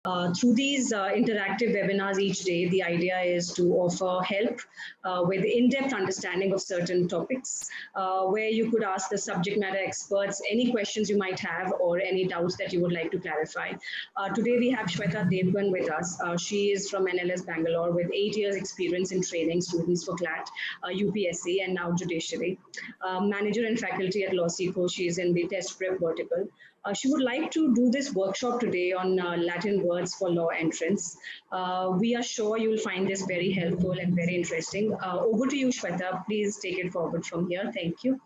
Through these interactive webinars each day, the idea is to offer help with in-depth understanding of certain topics, where you could ask the subject matter experts any questions you might have or any doubts that you would like to clarify. Today we have Shweta Devgan with us. She is from NLS Bangalore with 8 years experience in training students for CLAT, UPSC and now judiciary. Manager and faculty at LawSeco, she is in the test prep vertical. She would like to do this workshop today on Latin words for law entrance. We are sure you'll find this very helpful and very interesting. Over to you, Shweta. Please take it forward from here. Thank you.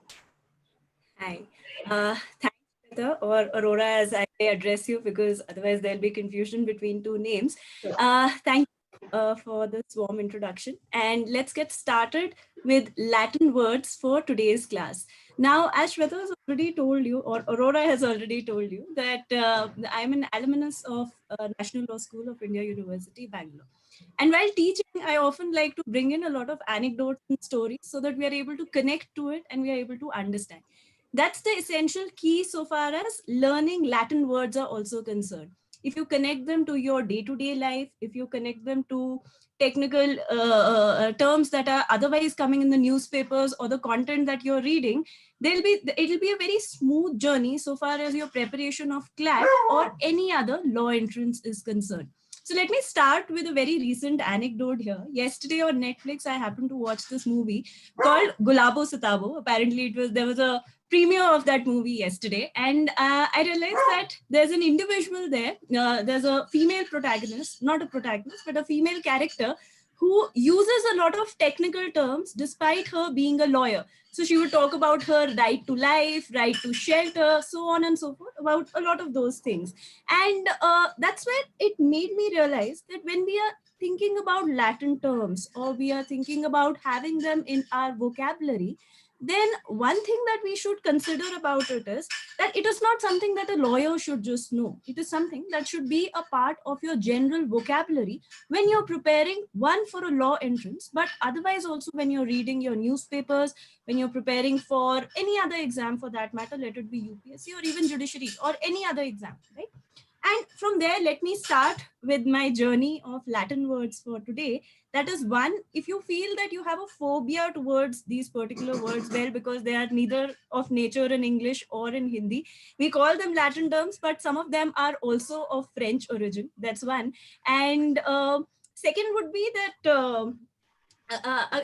Hi. Thanks, Shweta, or Aurora, as I address you, because otherwise there'll be confusion between two names. Thank you for this warm introduction. And let's get started with Latin words for today's class. Now, as Shweta has already told you, or Aurora has already told you, that I'm an alumnus of National Law School of India University, Bangalore. And while teaching, I often like to bring in a lot of anecdotes and stories so that we are able to connect to it and we are able to understand. That's the essential key so far as learning Latin words are also concerned. If you connect them to your day-to-day life, if you connect them to technical terms that are otherwise coming in the newspapers or the content that you're reading, it'll be a very smooth journey so far as your preparation of CLAT or any other law entrance is concerned. So let me start with a very recent anecdote here. Yesterday on Netflix, I happened to watch this movie called Gulabo Sitabo. Apparently, there was a premiere of that movie yesterday, and I realized that there's an individual there. There's a female protagonist, not a protagonist, but a female character who uses a lot of technical terms despite her being a lawyer. So she would talk about her right to life, right to shelter, so on and so forth, about a lot of those things. And that's where it made me realize that when we are thinking about Latin terms or we are thinking about having them in our vocabulary, then one thing that we should consider about it is that it is not something that a lawyer should just know. It is something that should be a part of your general vocabulary when you're preparing, one, for a law entrance, but otherwise also when you're reading your newspapers, when you're preparing for any other exam for that matter, let it be UPSC or even judiciary or any other exam, right? And from there, let me start with my journey of Latin words for today. That is, one, if you feel that you have a phobia towards these particular words, well, because they are neither of nature in English or in Hindi, we call them Latin terms, but some of them are also of French origin. That's one. And second would be that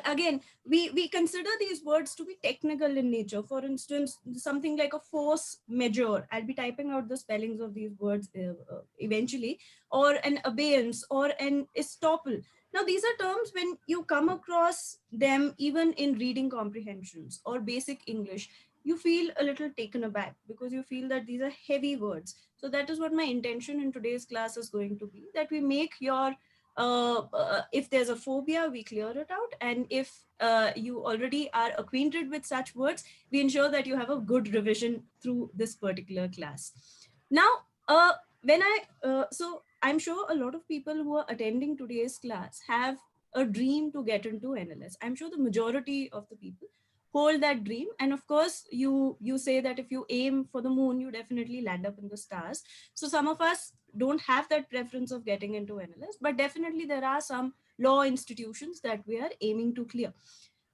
again, we consider these words to be technical in nature. For instance, something like a force majeure, I'll be typing out the spellings of these words eventually, or an abeyance or an estoppel. Now, these are terms when you come across them, even in reading comprehensions or basic English, you feel a little taken aback because you feel that these are heavy words. So that is what my intention in today's class is going to be, that we make your if there's a phobia, we clear it out. And if you already are acquainted with such words, we ensure that you have a good revision through this particular class. Now, so I'm sure a lot of people who are attending today's class have a dream to get into NLS. I'm sure the majority of the people hold that dream. And of course, you say that if you aim for the moon, you definitely land up in the stars. So some of us don't have that preference of getting into NLS, but definitely there are some law institutions that we are aiming to clear.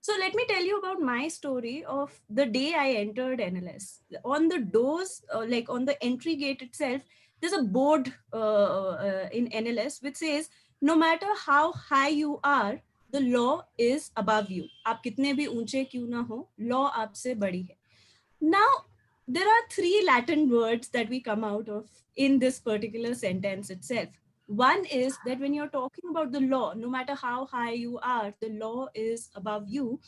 So let me tell you about my story of the day I entered NLS. On the doors, like on the entry gate itself, there's a board in NLS which says, no matter how high you are, the law is above you. आप कितने भी ऊंचे क्यों ना हो, law आपसे बड़ी है. Now, there are three Latin words that we come out of in this particular sentence itself. One is that when you're talking about the law, no matter how high you are, the law is above you.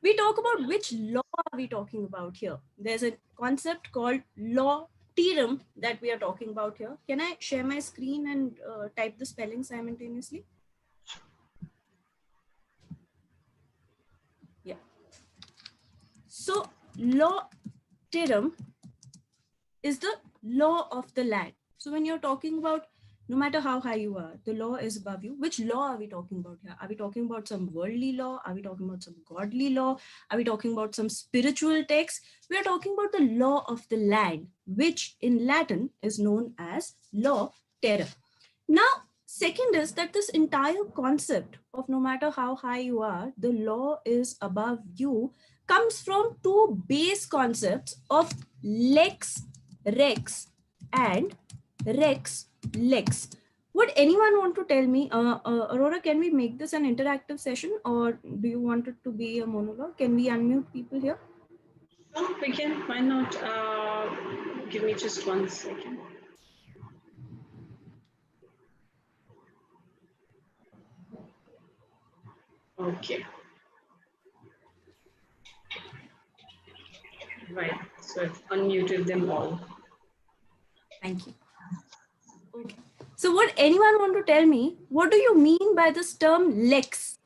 We talk about which law are we talking about here. There's a concept called law theorem that we are talking about here. Can I share my screen and type the spelling simultaneously? Yeah. So law theorem is the law of the land. So when you're talking about no matter how high you are, the law is above you. Which law are we talking about here? Are we talking about some worldly law? Are we talking about some godly law? Are we talking about some spiritual text? We are talking about the law of the land, which in Latin is known as law terra. Now, second is that this entire concept of no matter how high you are, the law is above you comes from two base concepts of lex rex and rex lex. Would anyone want to tell me, Aurora, can we make this an interactive session, or do you want it to be a monologue? Can we unmute people here? Oh, we can. Why not? Give me just 1 second. Okay. Right. So I've unmuted them all. Thank you. Okay. So would anyone want to tell me, what do you mean by this term lex?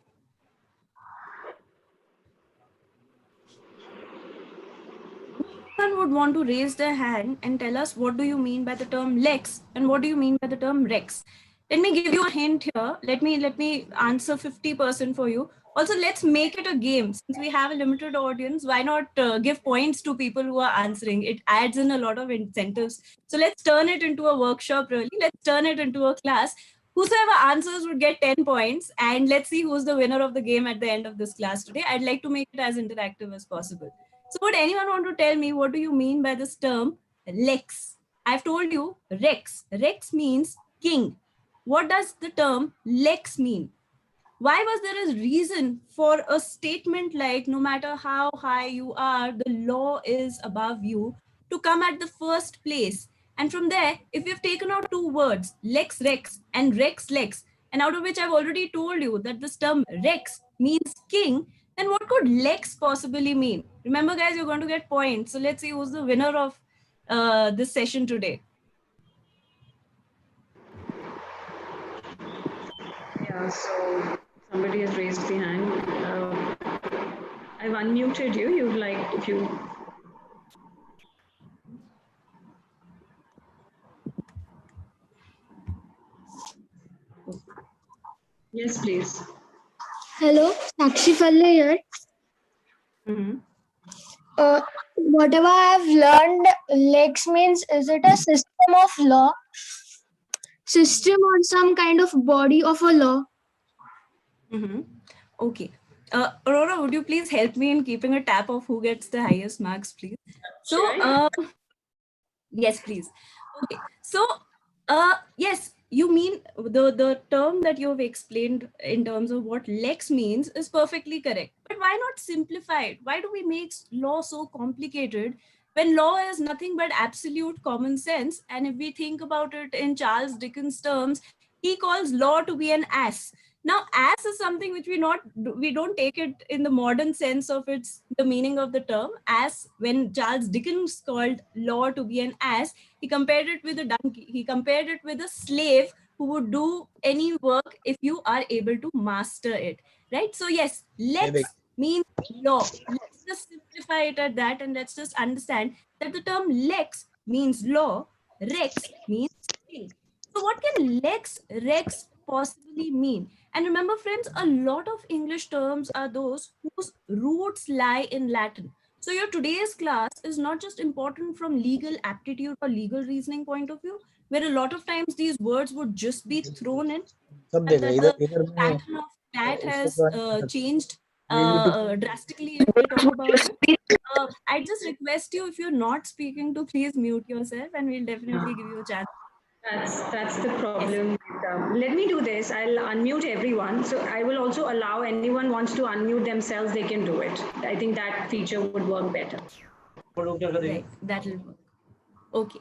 Anyone would want to raise their hand and tell us what do you mean by the term lex and what do you mean by the term rex? Let me give you a hint here. Let me answer 50% for you. Also, let's make it a game. Since we have a limited audience, why not give points to people who are answering? It adds in a lot of incentives. So let's turn it into a workshop, really. Let's turn it into a class. Whosoever answers would get 10 points. And let's see who's the winner of the game at the end of this class today. I'd like to make it as interactive as possible. So would anyone want to tell me what do you mean by this term lex? I've told you rex. Rex means king. What does the term lex mean? Why was there a reason for a statement like no matter how high you are, the law is above you to come at the first place? And from there, if you've taken out two words, lex rex and rex lex, and out of which I've already told you that this term rex means king, then what could lex possibly mean? Remember, guys, you're going to get points. So let's see who's the winner of this session today. Yeah, so somebody has raised the hand. I've unmuted you. You'd like, if you. Yes, please. Hello, Sakshi Falle here. Whatever I have learned, lex means, is it a system of law? System or some kind of body of a law? Okay. Aurora, would you please help me in keeping a tab of who gets the highest marks, please? So, yes, please. Okay. So, yes, you mean the term that you have explained in terms of what lex means is perfectly correct. But why not simplify it? Why do we make law so complicated when law is nothing but absolute common sense? And if we think about it in Charles Dickens' terms, he calls law to be an ass. Now, ass is something which we don't take it in the modern sense of its the meaning of the term. Ass, when Charles Dickens called law to be an ass, he compared it with a donkey. He compared it with a slave who would do any work if you are able to master it, right? So yes, lex means law. Let's just simplify it at that, and let's just understand that the term lex means law, rex means king. So what can lex, rex possibly mean? And remember, friends, a lot of English terms are those whose roots lie in Latin. So your today's class is not just important from legal aptitude or legal reasoning point of view, where a lot of times these words would just be thrown in. The pattern of that has changed drastically if we talk about it. I just request you, if you're not speaking, to please mute yourself, and we'll definitely give you a chance. That's the problem. Let me do this. I'll unmute everyone. So I will also allow anyone wants to unmute themselves, they can do it. I think that feature would work better. Right, that'll work. Okay.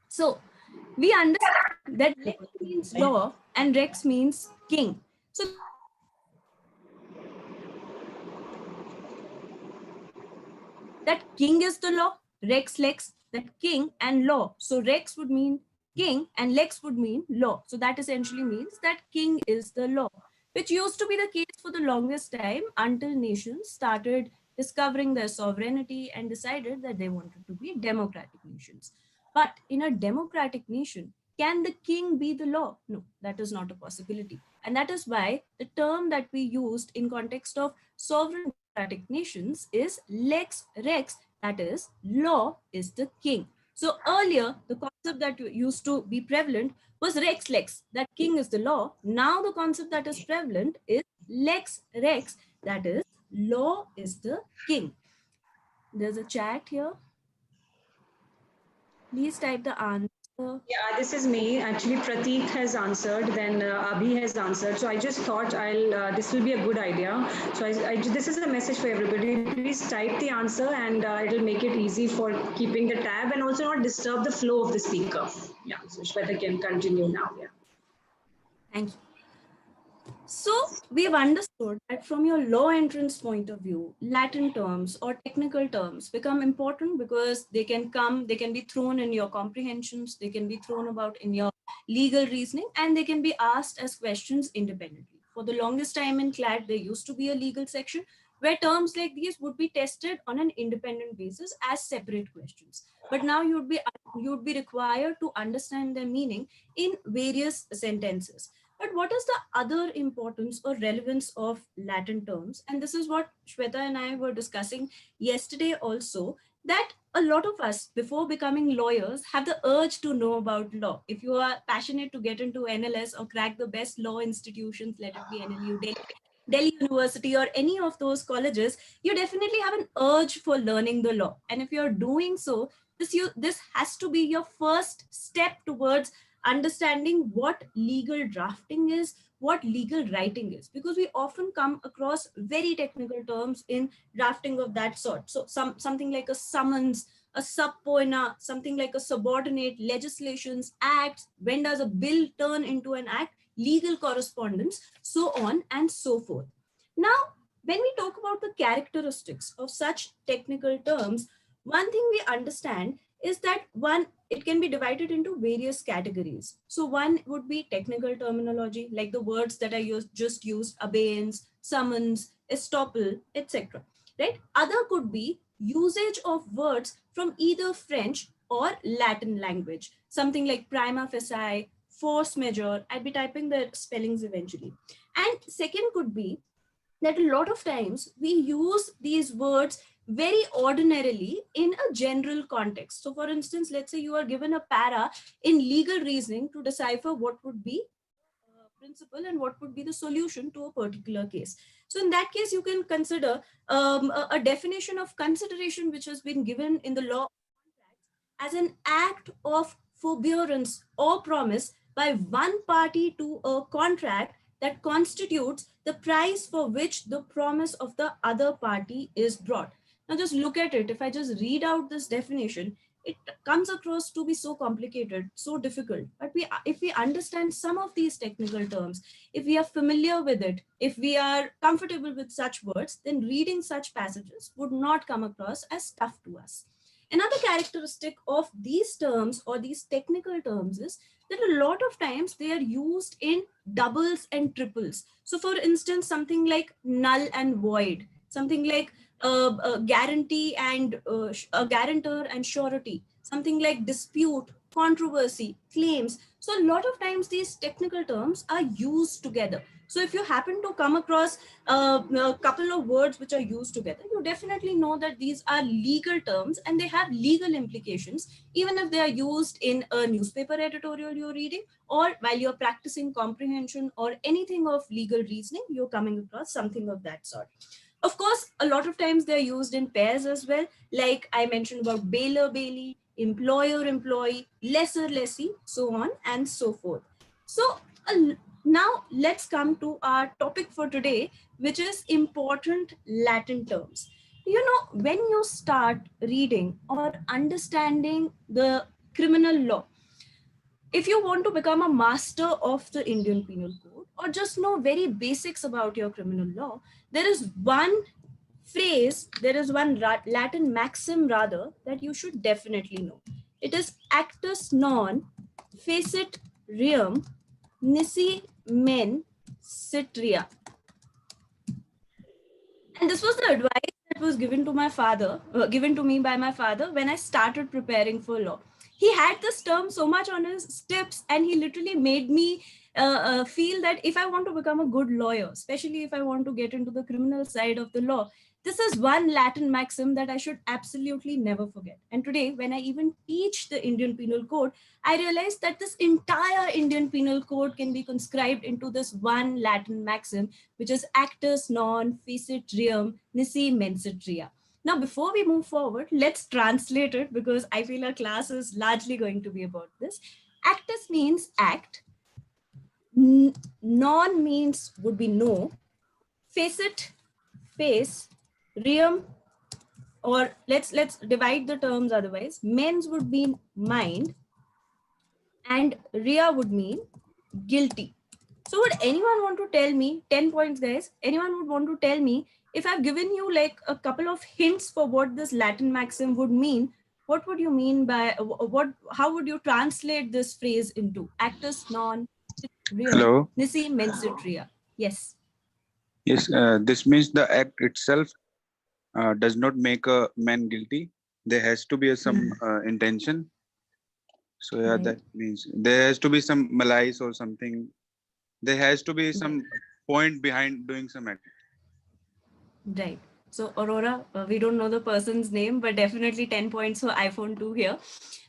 So we understand that lex means law and rex means king. So that king is the law, rex lex, that king and law. So rex would mean king and lex would mean law. So that essentially means that king is the law, which used to be the case for the longest time until nations started discovering their sovereignty and decided that they wanted to be democratic nations. But in a democratic nation, can the king be the law? No, that is not a possibility. And that is why the term that we used in context of sovereign democratic nations is lex rex, that is, law is the king. So earlier, the concept that used to be prevalent was rex lex, that king is the law. Now the concept that is prevalent is lex rex, that is law is the king. There's a chat here. Please type the answer. Yeah, this is me. Actually, Prateek has answered, then Abhi has answered. So I just thought this will be a good idea. So this is a message for everybody. Please type the answer and it'll make it easy for keeping the tab and also not disturb the flow of the speaker. Yeah, so Shweta can continue now. Yeah. Thank you. So we've understood that from your law entrance point of view, Latin terms or technical terms become important because they can be thrown in your comprehensions, they can be thrown about in your legal reasoning, and they can be asked as questions independently. For the longest time in CLAT, there used to be a legal section where terms like these would be tested on an independent basis as separate questions. But now you'd be required to understand their meaning in various sentences. But what is the other importance or relevance of Latin terms? And this is what Shweta and I were discussing yesterday also, that a lot of us, before becoming lawyers, have the urge to know about law. If you are passionate to get into NLS or crack the best law institutions, let it be NLU, Delhi University, or any of those colleges, you definitely have an urge for learning the law. And if you're doing so, this has to be your first step towards understanding what legal drafting is, what legal writing is, because we often come across very technical terms in drafting of that sort. So something like a summons, a subpoena, something like a subordinate, legislations, acts, when does a bill turn into an act, legal correspondence, so on and so forth. Now, when we talk about the characteristics of such technical terms, one thing we understand is that it can be divided into various categories. So one would be technical terminology, like the words that I just used, abeyance, summons, estoppel, etc. Right? Other could be usage of words from either French or Latin language, something like prima facie, force majeure. I'll be typing the spellings eventually. And second could be that a lot of times we use these words very ordinarily in a general context. So for instance, let's say you are given a para in legal reasoning to decipher what would be principle and what would be the solution to a particular case. So in that case, you can consider a definition of consideration which has been given in the law as an act of forbearance or promise by one party to a contract that constitutes the price for which the promise of the other party is brought. Now just look at it. If I just read out this definition, it comes across to be so complicated, so difficult. But if we understand some of these technical terms, if we are familiar with it, if we are comfortable with such words, then reading such passages would not come across as tough to us. Another characteristic of these terms or these technical terms is that a lot of times they are used in doubles and triples. So for instance, something like null and void, something like a guarantee and a guarantor and surety, something like dispute, controversy, claims. So a lot of times these technical terms are used together. So if you happen to come across a couple of words which are used together, you definitely know that these are legal terms and they have legal implications, even if they are used in a newspaper editorial you're reading, or while you're practicing comprehension or anything of legal reasoning, you're coming across something of that sort. Of course, a lot of times they're used in pairs as well, like I mentioned about bailor, bailee, employer, employee, lessor, lessee, so on and so forth. So now let's come to our topic for today, which is important Latin terms. You know, when you start reading or understanding the criminal law, if you want to become a master of the Indian Penal Code or just know very basics about your criminal law, there is one phrase, there is one Latin maxim rather, that you should definitely know. It is actus non facit reum nisi men citria. And this was the advice that was given to my father, given to me by my father when I started preparing for law. He had this term so much on his tips, and he literally made me feel that if I want to become a good lawyer, especially if I want to get into the criminal side of the law, This is one Latin maxim that I should absolutely never forget. And today, when I even teach the Indian Penal Code, I realized that this entire Indian Penal Code can be conscribed into this one Latin maxim, which is actus non facit reum nisi mensit rea. Now, before we move forward, let's translate it because I feel our class is largely going to be about this. Actus means act. Non means would be no. Facit, face. Reum, or let's divide the terms otherwise. Mens would mean mind, and rea would mean guilty. So would anyone want to tell me, 10 points guys, anyone would want to tell me, if I've given you like a couple of hints for what this Latin maxim would mean, what would you mean by, how would you translate this phrase into? Actus non reum Hello. nisi mensit rea. Yes. Yes, this means the act itself does not make a man guilty. There has to be some intention. So yeah, Right. that means there has to be some malice or something. There has to be some point behind doing some act. Right. So Aurora, we don't know the person's name, but definitely 10 points for iPhone 2 here.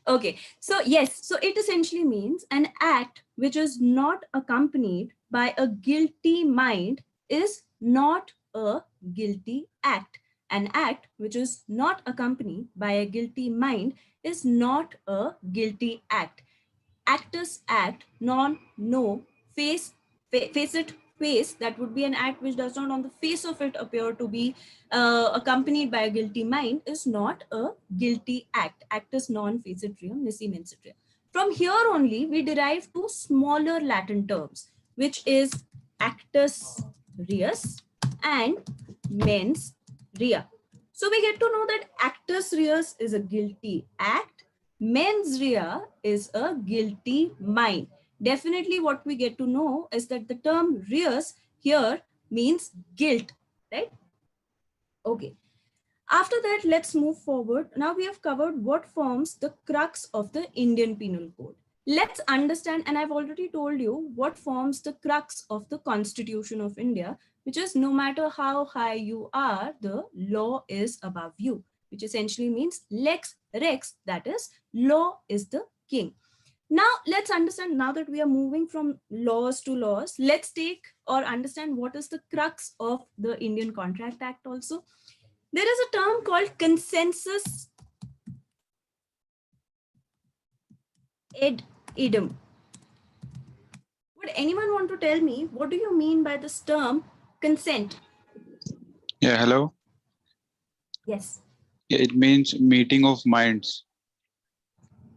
Okay. So yes, so it essentially means an act which is not accompanied by a guilty mind is not a guilty act. An act which is not accompanied by a guilty mind is not a guilty act. Actus act, non, no, face it, face, that would be an act which does not on the face of it appear to be accompanied by a guilty mind, is not a guilty act. Actus non facit reum nisi mensit rea. From here only we derive two smaller Latin terms, which is actus reus and mens rea. So we get to know that actus reus is a guilty act, mens rea is a guilty mind. Definitely what we get to know is that the term reus here means guilt, right? Okay. After that, let's move forward. Now we have covered what forms the crux of the Indian Penal Code. Let's understand, and I've already told you what forms the crux of the Constitution of India, which is no matter how high you are, the law is above you, which essentially means lex rex, that is, law is the king. Now let's understand, now that we are moving from laws to laws, let's take or understand what is the crux of the Indian Contract Act also. There is a term called consensus ad idem. Would anyone want to tell me, what do you mean by this term consent? Yeah, hello. Yes. Yeah, it means meeting of minds.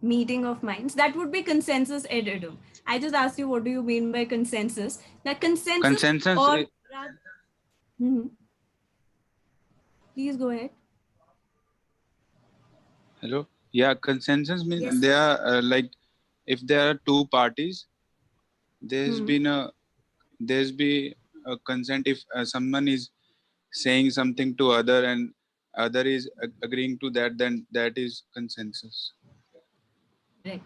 Meeting of minds. That would be consensus ad idem. I just asked you, what do you mean by consensus? That consensus or Please go ahead. Hello. Yeah, consensus means Yes. they are like if there are two parties, there's been a consent. If someone is saying something to other and other is agreeing to that, then that is consensus. Right.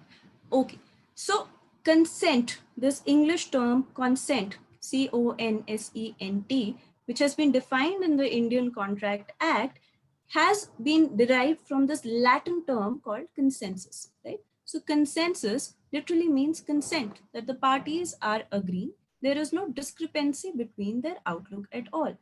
Okay. So consent, this English term consent, CONSENT, which has been defined in the Indian Contract Act, has been derived from this Latin term called consensus, right? So consensus literally means consent, that the parties are agreeing. There is no discrepancy between their outlook at all.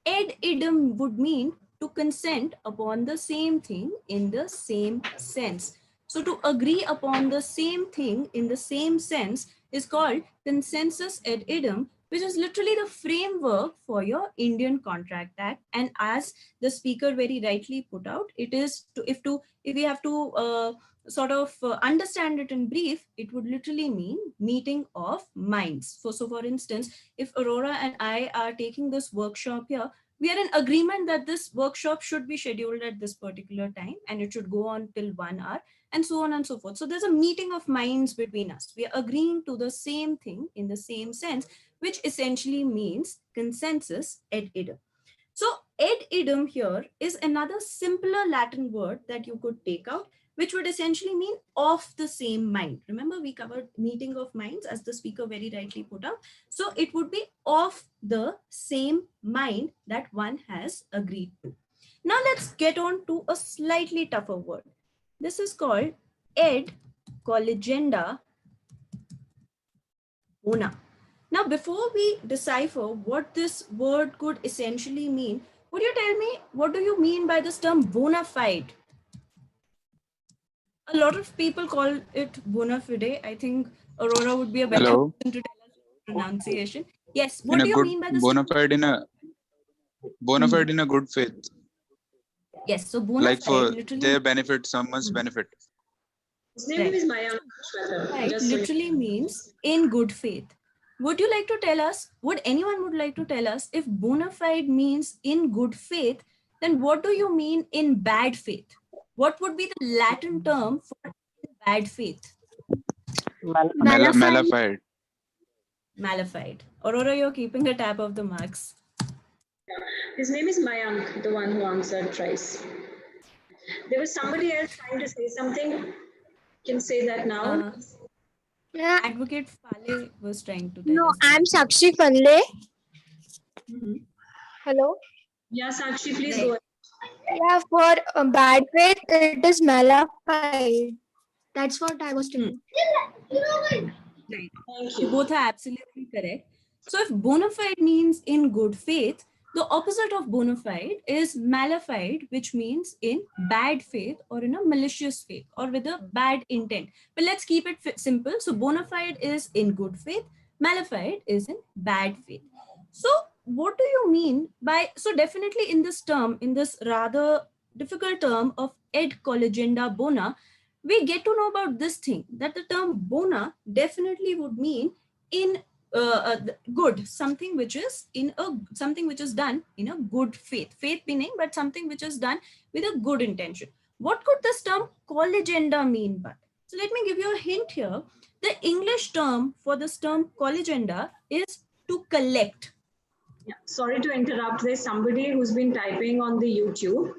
Ad idem would mean to consent upon the same thing in the same sense. So to agree upon the same thing in the same sense is called consensus ad idem, which is literally the framework for your Indian Contract Act. And as the speaker very rightly put out, it is to if we have to sort of understand it in brief, it would literally mean meeting of minds. So for instance, if Aurora and I are taking this workshop here, we are in agreement that this workshop should be scheduled at this particular time and it should go on till 1 hour and so on and so forth. So there's a meeting of minds between us. We are agreeing to the same thing in the same sense, which essentially means consensus ad idem. So ad idem here is another simpler Latin word that you could take out, which would essentially mean of the same mind. Remember, we covered meeting of minds, as the speaker very rightly put out. So it would be of the same mind that one has agreed to. Now let's get on to a slightly tougher word. This is called ed collegenda bona. Now, before we decipher what this word could essentially mean, would you tell me, what do you mean by this term bona fide? A lot of people call it bona fide. I think Aurora would be a better Hello. person to tell us the pronunciation. Yes, In what a do you good mean by this? bona fide in a good faith, Yes, so bona like fide for literally, their benefit, someone's benefit. His name Right. is Mayank Shweta. fide Just so you- literally means in good faith. Would you like to tell us, would anyone would like to tell us, if bona fide means in good faith, then what do you mean in bad faith? What would be the Latin term for bad faith? Malafide. Malafide. Aurora, you're keeping a tab of the marks. His name is Mayank, the one who answered twice. There was somebody else trying to say something. Can say that now. Yeah. Advocate Fale was trying to tell No, us. I'm Sakshi Kanle. Mhm. Hello. Yeah, Sakshi, please Right. go ahead. Yeah, for bad faith, it is malafide. That's what I was telling. Right. Thank You you. both are absolutely correct. So if bona fide means in good faith, the opposite of bona fide is malafide, which means in bad faith or in a malicious faith or with a bad intent. But let's keep it simple. So bona fide is in good faith, malafide is in bad faith. So what do you mean by, so definitely in this term, in this rather difficult term of ed collegenda bona, we get to know about this thing, that the term bona definitely would mean in good, something which is something which is done in a good faith meaning, but something which is done with a good intention. What could this term collegenda mean by? So let me give you a hint here. The English term for this term collegenda is to collect. Yeah. Sorry to interrupt. There's somebody who's been typing on the YouTube.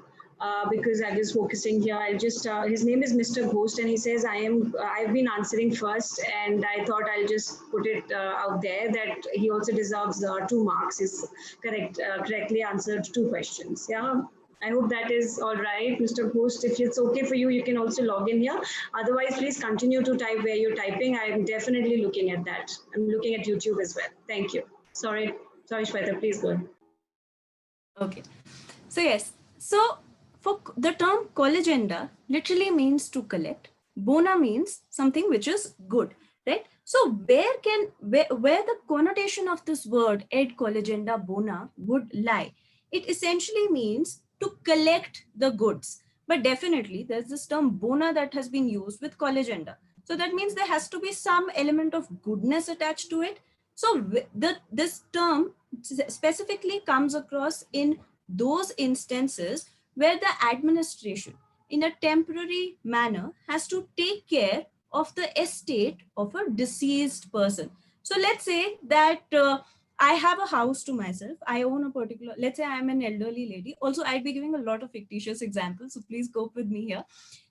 Because I was focusing here, I'll just, his name is Mr. Ghost, and he says, I've been answering first, and I thought I'll just put it out there that he also deserves 2 marks. He's correctly answered 2 questions. Yeah. I hope that is all right, Mr. Ghost. If it's okay for you, you can also log in here. Otherwise, please continue to type where you're typing. I'm definitely looking at that. I'm looking at YouTube as well. Thank you. Sorry, Shweta, please go ahead. Okay. So yes, so for the term collegenda literally means to collect. Bona means something which is good, right? So where the connotation of this word ed collegenda bona would lie? It essentially means to collect the goods. But definitely there's this term bona that has been used with collegenda. So that means there has to be some element of goodness attached to it. So this term specifically comes across in those instances where the administration in a temporary manner has to take care of the estate of a deceased person. So let's say that I have a house to myself. I own a particular, let's say I'm an elderly lady. Also, I'd be giving a lot of fictitious examples, so please cope with me here.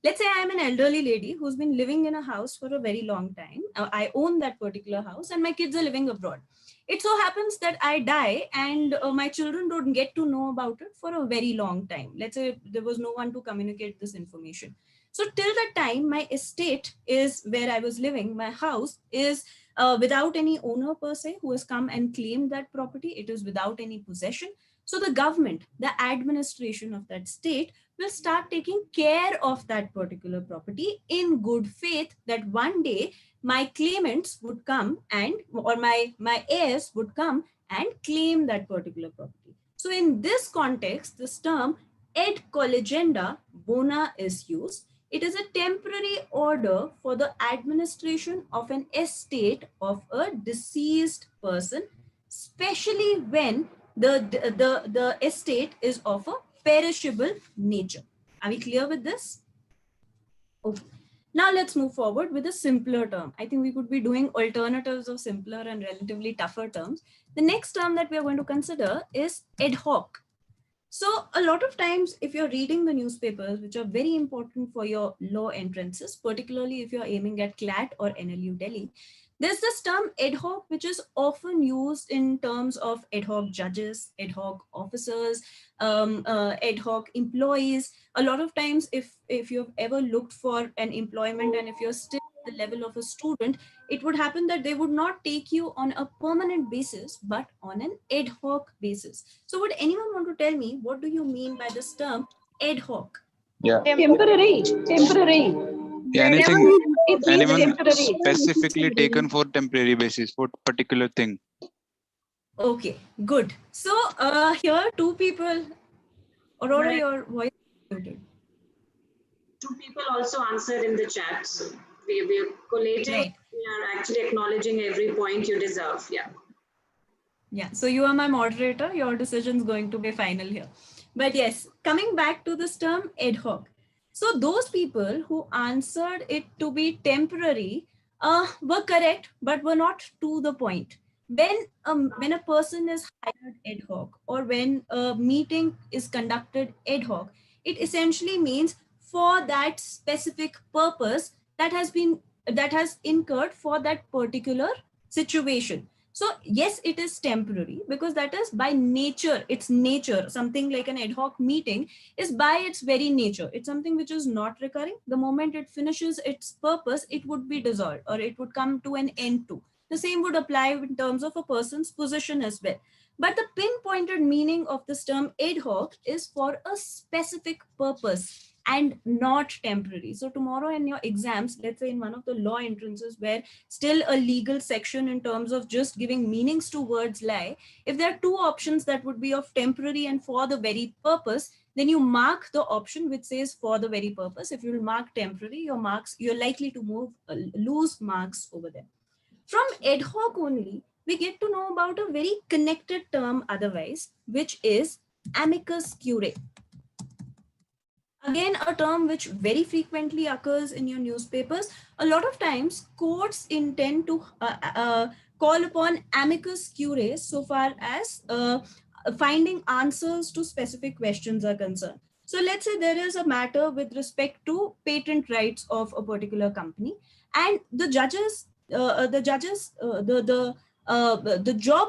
Let's say I'm an elderly lady who's been living in a house for a very long time. I own that particular house and my kids are living abroad. It so happens that I die and my children don't get to know about it for a very long time. Let's say there was no one to communicate this information. So till that time, my estate is where I was living. My house is without any owner per se who has come and claimed that property. It is without any possession. So the government, the administration of that state will start taking care of that particular property in good faith that one day my claimants would come and, or my heirs would come and claim that particular property. So in this context, this term ed collegenda bona is used. It is a temporary order for the administration of an estate of a deceased person, especially when the estate is of a perishable nature. Are we clear with this? Okay. Now let's move forward with a simpler term. I think we could be doing alternatives of simpler and relatively tougher terms. The next term that we are going to consider is ad hoc. So a lot of times, if you're reading the newspapers, which are very important for your law entrances, particularly if you're aiming at CLAT or NLU Delhi, there's this term ad hoc, which is often used in terms of ad hoc judges, ad hoc officers, ad hoc employees. A lot of times, if you've ever looked for an employment and if you're still at the level of a student, it would happen that they would not take you on a permanent basis, but on an ad hoc basis. So would anyone want to tell me, what do you mean by this term ad hoc? Yeah. Temporary. Yeah, anything, It means anyone temporary. specifically taken for temporary basis for particular thing. Okay, good. So here two people, Aurora, your voice is muted. Two people also answered in the chat. So we're collating. Right. We are actually acknowledging every point you deserve. Yeah. Yeah, so you are my moderator. Your decision is going to be final here. But yes, coming back to this term ad hoc. So those people who answered it to be temporary were correct, but were not to the point. When a person is hired ad hoc or when a meeting is conducted ad hoc, it essentially means for that specific purpose that has incurred for that particular situation. So yes, it is temporary because that is by nature, its nature. Something like an ad hoc meeting is by its very nature. It's something which is not recurring. The moment it finishes its purpose, it would be dissolved or it would come to an end too. The same would apply in terms of a person's position as well. But the pinpointed meaning of this term ad hoc is for a specific purpose and not temporary. So tomorrow in your exams, let's say in one of the law entrances where still a legal section in terms of just giving meanings to words lie, if there are two options that would be of temporary and for the very purpose, then you mark the option which says for the very purpose. If you will mark temporary, you're likely to lose marks over there. From ad hoc only, we get to know about a very connected term otherwise, which is amicus curiae. Again, a term which very frequently occurs in your newspapers. A lot of times, courts intend to call upon amicus curiae so far as finding answers to specific questions are concerned. So let's say there is a matter with respect to patent rights of a particular company, and the job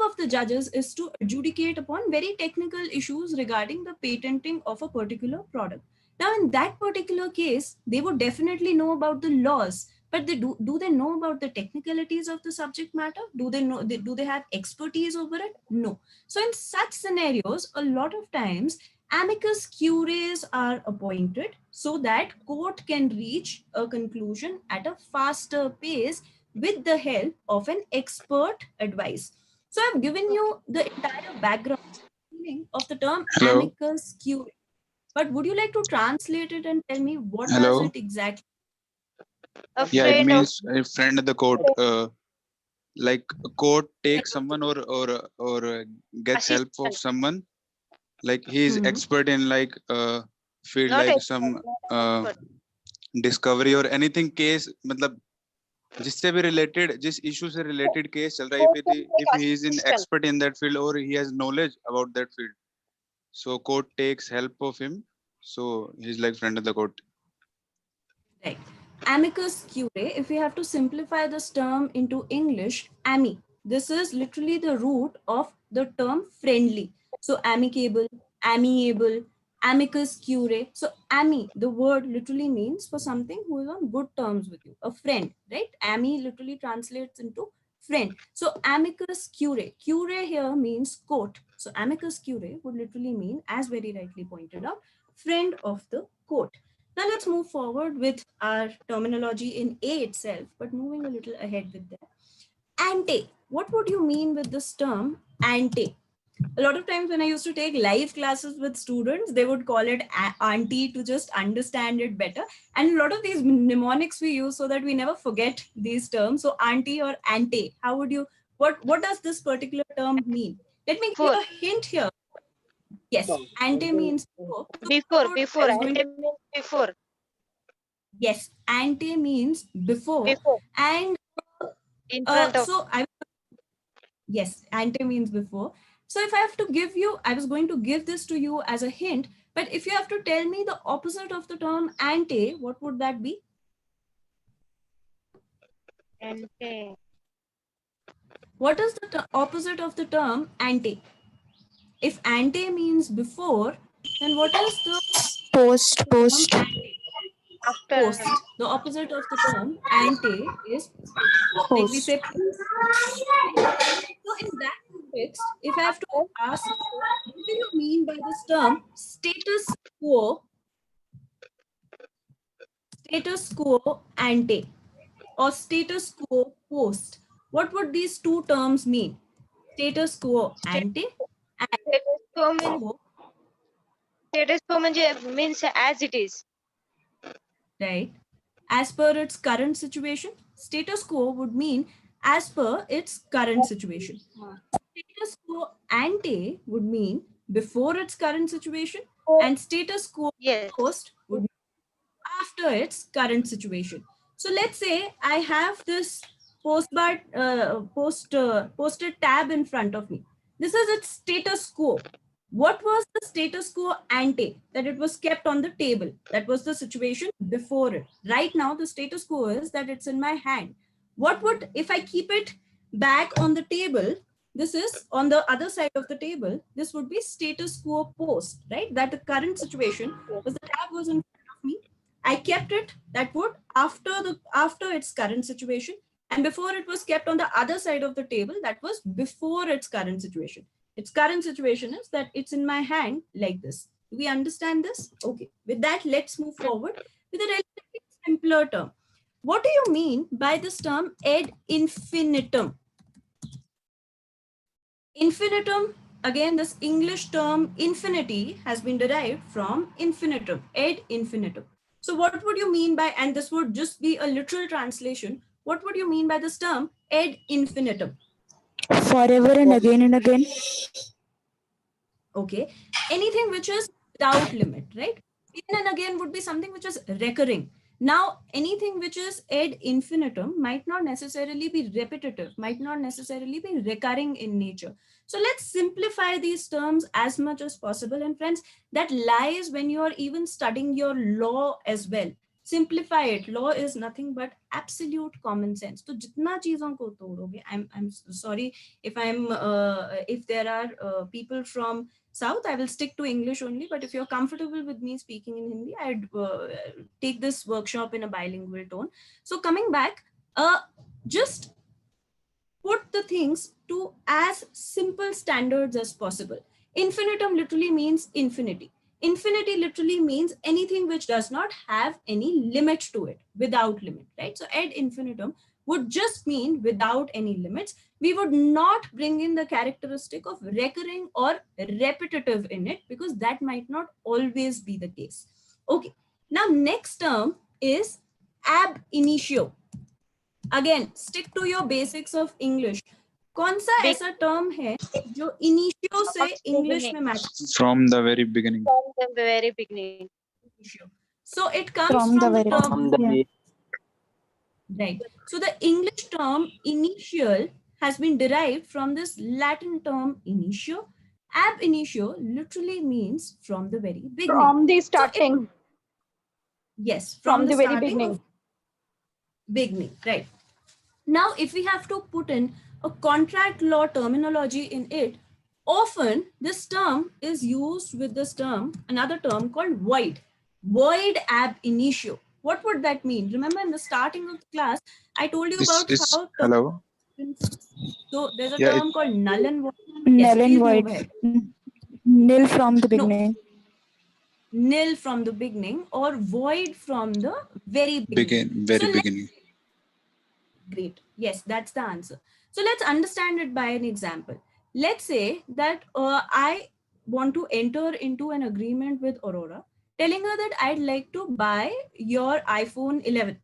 of the judges is to adjudicate upon very technical issues regarding the patenting of a particular product. Now, in that particular case, they would definitely know about the laws, but do they know about the technicalities of the subject matter? Do they have expertise over it? No. So in such scenarios, a lot of times amicus curiae are appointed so that court can reach a conclusion at a faster pace with the help of an expert advice. So I've given you the entire background of the term Hello. amicus curiae. But would you like to translate it and tell me what Hello. does it exactly? Yeah, it means a friend of the court. Like a court takes someone or gets help of someone. Like he is expert in like field like some discovery or anything case. मतलब जिससे भी related जिस issue से related case चल रहा है if he is an expert in that field or he has knowledge about that field, so court takes help of him. So he's like friend of the court. Right. Amicus curiae, if we have to simplify this term into English, ami. This is literally the root of the term friendly. So amicable, amiable, amicus curiae. So ami, the word literally means for something who is on good terms with you, a friend, right? Ami literally translates into friend. So amicus curiae. Curiae here means court. So amicus curiae would literally mean, as very rightly pointed out, friend of the court. Now let's move forward with our terminology in A itself, but moving a little ahead with that. Ante. What would you mean with this term ante? A lot of times when I used to take live classes with students, they would call it auntie to just understand it better. And a lot of these mnemonics we use so that we never forget these terms. So auntie or ante, how would you, what does this particular term mean? Let me give you a hint here. Yes, ante means before. Before. Yes, ante means before. And In front of. yes, ante means before. So if I have to give you, I was going to give this to you as a hint, but if you have to tell me the opposite of the term ante, what would that be? Ante. What is the opposite of the term ante? If ante means before, then what is the Post. term ante? After. Post. The opposite of the term ante is like we say post. So in that context, if I have to ask, what do you mean by this term status quo ante or status quo post? What would these two terms mean? Status quo ante and Status quo means, quo, means as it is. right? As per its current situation. Status quo would mean as per its current situation. Status quo ante would mean before its current situation, and status quo Yes. post would mean after its current situation. So let's say I have this posted tab in front of me. This is its status quo. What was the status quo ante? That it was kept on the table. That was the situation before it. Right now, the status quo is that it's in my hand. What would, if I keep it back on the table, this is on the other side of the table, this would be status quo post, right? That the current situation was the tab was in front of me. I kept it, that would after its current situation, and before it was kept on the other side of the table, that was before its current situation. Its current situation is that it's in my hand like this. Do we understand this? Okay. With that, let's move forward with a relatively simpler term. What do you mean by this term ad infinitum? Infinitum, again, this English term infinity has been derived from infinitum, ad infinitum. So what would you mean by, and this would just be a literal translation, what would you mean by this term ad infinitum? Forever and again. Okay, anything which is without limit, right? Again and again would be something which is recurring. Now, anything which is ad infinitum might not necessarily be repetitive, might not necessarily be recurring in nature. So let's simplify these terms as much as possible. And friends, that lies when you are even studying your law as well. Simplify it. Law is nothing but absolute common sense. So jitna cheezon ko todoge, I'm sorry if there are people from South, I will stick to English only. But if you're comfortable with me speaking in Hindi, I'd take this workshop in a bilingual tone. So coming back, just put the things to as simple standards as possible. Infinitum literally means infinity. Infinity literally means anything which does not have any limit to it, without limit, right? So ad infinitum would just mean without any limits. We would not bring in the characteristic of recurring or repetitive in it because that might not always be the case. Okay, now next term is ab initio. Again, stick to your basics of English. कौन सा ऐसा term है जो initio से English में match? From the very beginning. From the very beginning. So it comes from the term, right? So the English term initial has been derived from this Latin term initio. Ab initio literally means from the very beginning. From the starting. Yes, From the very starting beginning, right? Now, if we have to put in a contract law terminology in it, often this term is used with this term, another term called void ab initio. What would that mean? Remember in the starting of the class, I told you about how. Hello. So there's a term called null and void. Null and void. Nil from the beginning. Nil from the beginning or void from the very beginning. Beginning. Great. Yes, that's the answer. So let's understand it by an example. Let's say that I want to enter into an agreement with Aurora, telling her that I'd like to buy your iPhone 11.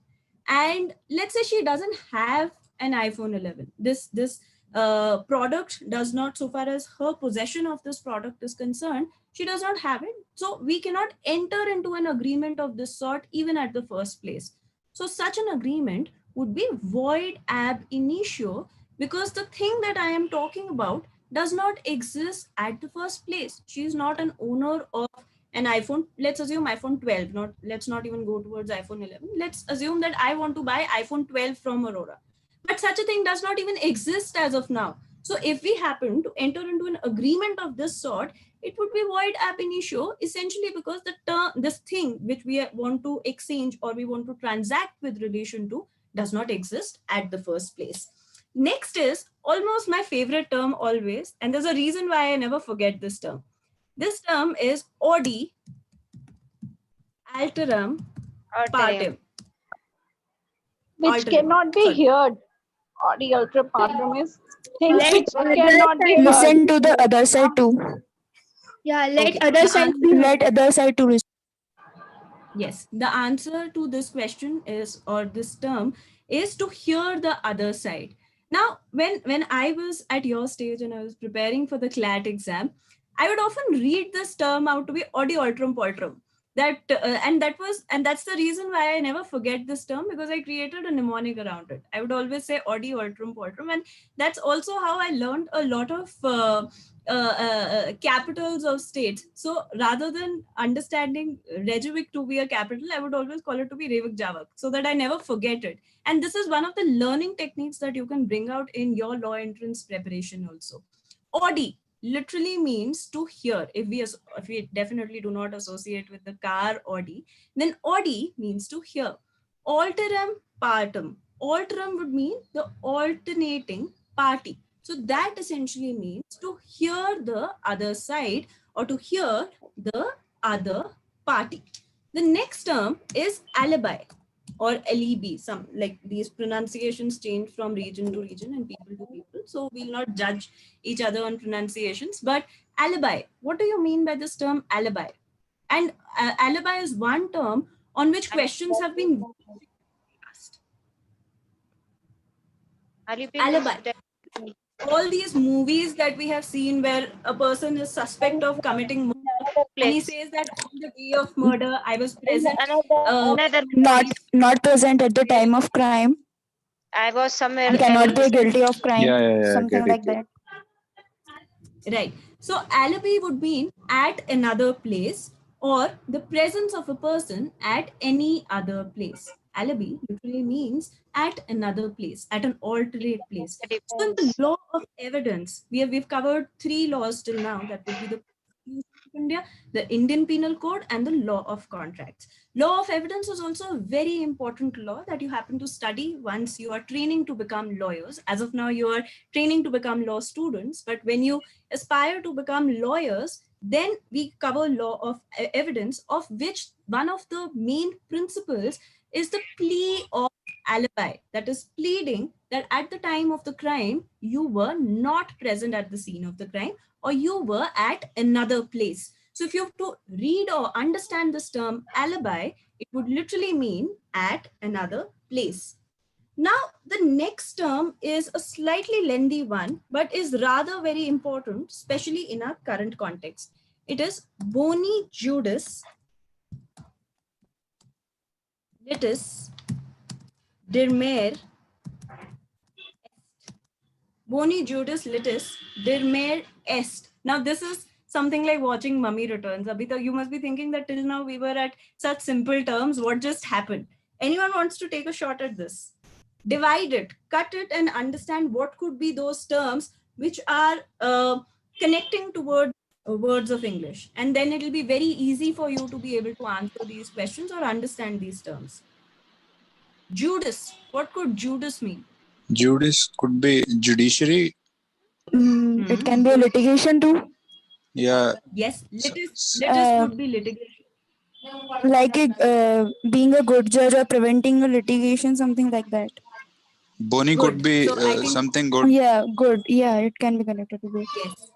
And let's say she doesn't have an iPhone 11. This product does not, so far as her possession of this product is concerned, she does not have it. So we cannot enter into an agreement of this sort even at the first place. So such an agreement would be void ab initio because the thing that I am talking about does not exist at the first place. She is not an owner of an iPhone. Let's assume iPhone 12. Let's not even go towards iPhone 11. Let's assume that I want to buy iPhone 12 from Aurora. But such a thing does not even exist as of now. So if we happen to enter into an agreement of this sort, it would be void ab initio, essentially because the term, this thing which we want to exchange or we want to transact with relation to does not exist at the first place. Next is almost my favorite term always, and there's a reason why I never forget this term. This term is Audi alterum partem. Which Alterum. cannot be Sorry. heard. Audi ultra partum is things Let which other cannot be side heard. Listen to the other side too. Yeah, let Okay. other side be heard. Let other side to listen. Yes, the answer to this question is, or this term is, to hear the other side. Now, when I was at your stage and I was preparing for the CLAT exam, I would often read this term out to be Audi altrum poltrum. And that's the reason why I never forget this term, because I created a mnemonic around it. I would always say Audi altrum poltrum, and that's also how I learned a lot of capitals of states. So rather than understanding Reykjavik to be a capital, I would always call it to be Reykjavik, so that I never forget it. And this is one of the learning techniques that you can bring out in your law entrance preparation also. Audi literally means to hear. If we definitely do not associate with the car Audi, then Audi means to hear. Alterum partum. Alterum would mean the alternating party. So that essentially means to hear the other side or to hear the other party. The next term is alibi or alibi. Some like these pronunciations change from region to region and people to people. So we'll not judge each other on pronunciations, but alibi. What do you mean by this term alibi? And alibi is one term on which questions have been asked. Alibi. All these movies that we have seen where a person is suspect of committing murder, and he says that on the day of murder, I was present. Not present at the time of crime. I was somewhere And cannot be else. guilty of crime. Yeah, Something get it, like get that. Right. So alibi would mean at another place or the presence of a person at any other place. Alibi literally means at another place, at an alternate place. So in the law of evidence, we've covered 3 laws till now. That would be the Constitution of India, the Indian Penal Code, and the law of contracts. Law of evidence is also a very important law that you happen to study once you are training to become lawyers. As of now, you are training to become law students, but when you aspire to become lawyers, then we cover law of evidence, of which one of the main principles is the plea of alibi. That is pleading that at the time of the crime, you were not present at the scene of the crime or you were at another place. So if you have to read or understand this term alibi, it would literally mean at another place. Now, the next term is a slightly lengthy one, but is rather very important, especially in our current context. It is boni judice litis dirmer est. Boni judice litis dirmer est. Now, this is something like watching Mummy Returns. Abhita, you must be thinking that till now we were at such simple terms. What just happened? Anyone wants to take a shot at this? Divide it, cut it, and understand what could be those terms which are connecting toward words of English. And then it will be very easy for you to be able to answer these questions or understand these terms. Judice. What could judice mean? Judice could be judiciary. It can be a litigation too. Yeah. Yes, litis Uh, would be litigation. Like being a good judge or preventing a litigation, something like that. Boni Good. could be So I think- something good. Yeah, good. Yeah, it can be connected to this. Yes.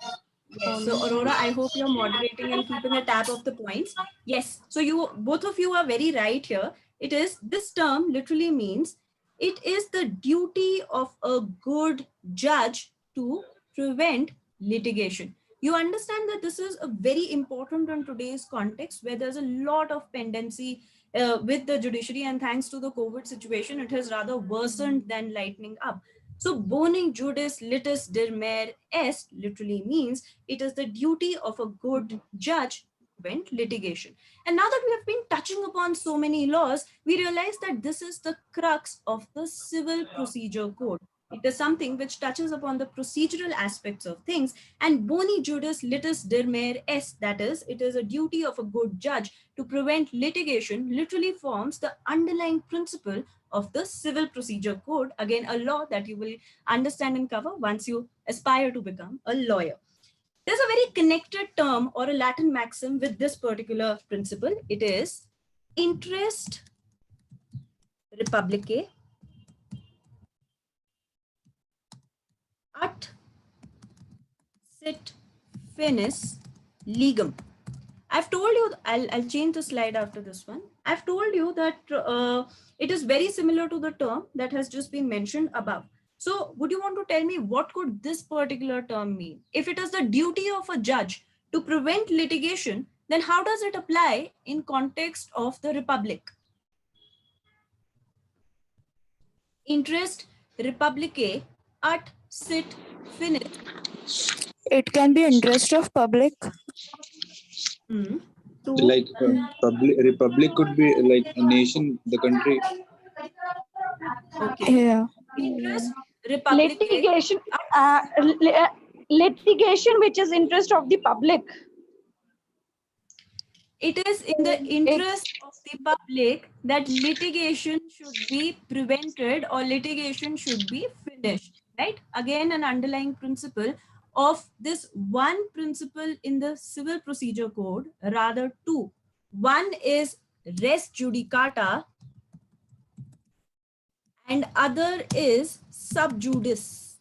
Yes. So Aurora, I hope you're moderating and keeping a tab of the points. Yes. So you both of you are very right here. It is, this term literally means it is the duty of a good judge to prevent litigation. You understand that this is a very important in today's context where there's a lot of pendency with the judiciary, and thanks to the COVID situation, it has rather worsened than lightening up. So boni juris litis dirmer est literally means it is the duty of a good judge to prevent litigation. And now that we have been touching upon so many laws, we realize that this is the crux of the Civil Procedure Code. It is something which touches upon the procedural aspects of things, and boni juris litis dirmer est, that is, it is a duty of a good judge to prevent litigation, literally forms the underlying principle of the Civil Procedure Code. Again, a law that you will understand and cover once you aspire to become a lawyer. There's a very connected term or a Latin maxim with this particular principle. It is interest republicae ut sit finis legum. I've told you, I'll change the slide after this one. I've told you that it is very similar to the term that has just been mentioned above. So would you want to tell me what could this particular term mean? If it is the duty of a judge to prevent litigation, then how does it apply in context of the republic? Interest republicae ut sit finis. It can be interest of public. Like republic could be like a nation, the country. Okay. Yeah. Interest republicae. Litigation, litigation which is interest of the public. It is in the interest of the public that litigation should be prevented or litigation should be finished, right? Again, an underlying principle of this one principle in the Civil Procedure Code, rather two. One is res judicata and other is sub judice.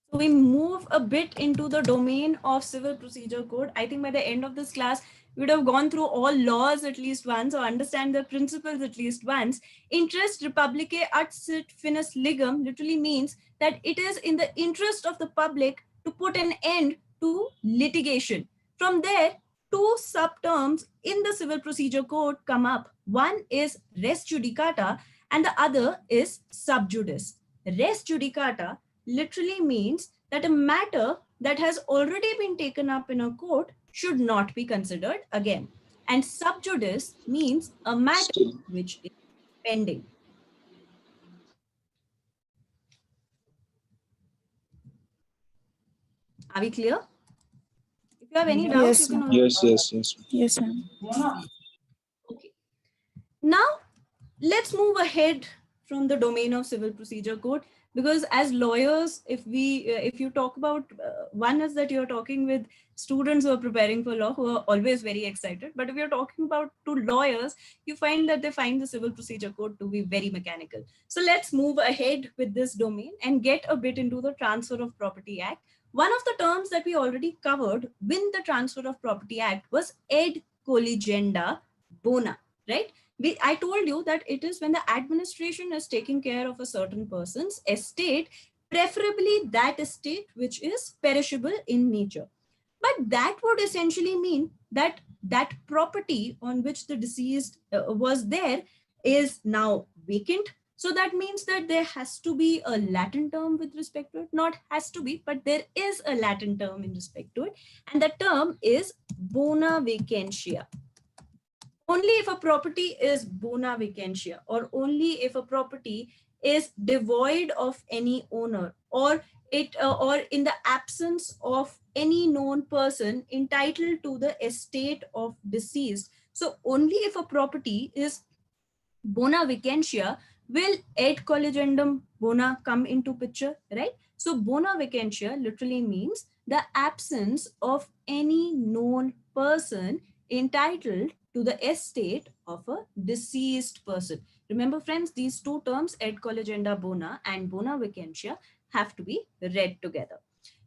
So we move a bit into the domain of Civil Procedure Code. I think by the end of this class, we would have gone through all laws at least once or understand the principles at least once. Interest republicae ut sit finis legum literally means that it is in the interest of the public to put an end to litigation. From there, two subterms in the Civil Procedure Code come up. One is res judicata and the other is sub judice. Res judicata literally means that a matter that has already been taken up in a court should not be considered again. And sub judice means a matter which is pending. Are we clear? If you have any doubts, Yes, you can Yes. Yes, ma'am. Okay. Now, let's move ahead from the domain of Civil Procedure Code, because as lawyers, if you talk about one is that you're talking with students who are preparing for law, who are always very excited. But if you're talking about to lawyers, you find that they find the Civil Procedure Code to be very mechanical. So let's move ahead with this domain and get a bit into the Transfer of Property Act. One of the terms that we already covered when the Transfer of Property Act was ad colligenda bona, right? I told you that it is when the administration is taking care of a certain person's estate, preferably that estate which is perishable in nature. But that would essentially mean that that property on which the deceased was there is now vacant. So that means that there has to be a Latin term with respect to it. Not has to be, but there is a Latin term in respect to it. And the term is bona vacantia. Only if a property is bona vacantia, or only if a property is devoid of any owner, or in the absence of any known person entitled to the estate of deceased. So only if a property is bona vacantia will ad collegendum bona come into picture, right? So bona vacantia literally means the absence of any known person entitled to the estate of a deceased person. Remember, friends, these two terms, ad collegenda bona and bona vacantia, have to be read together.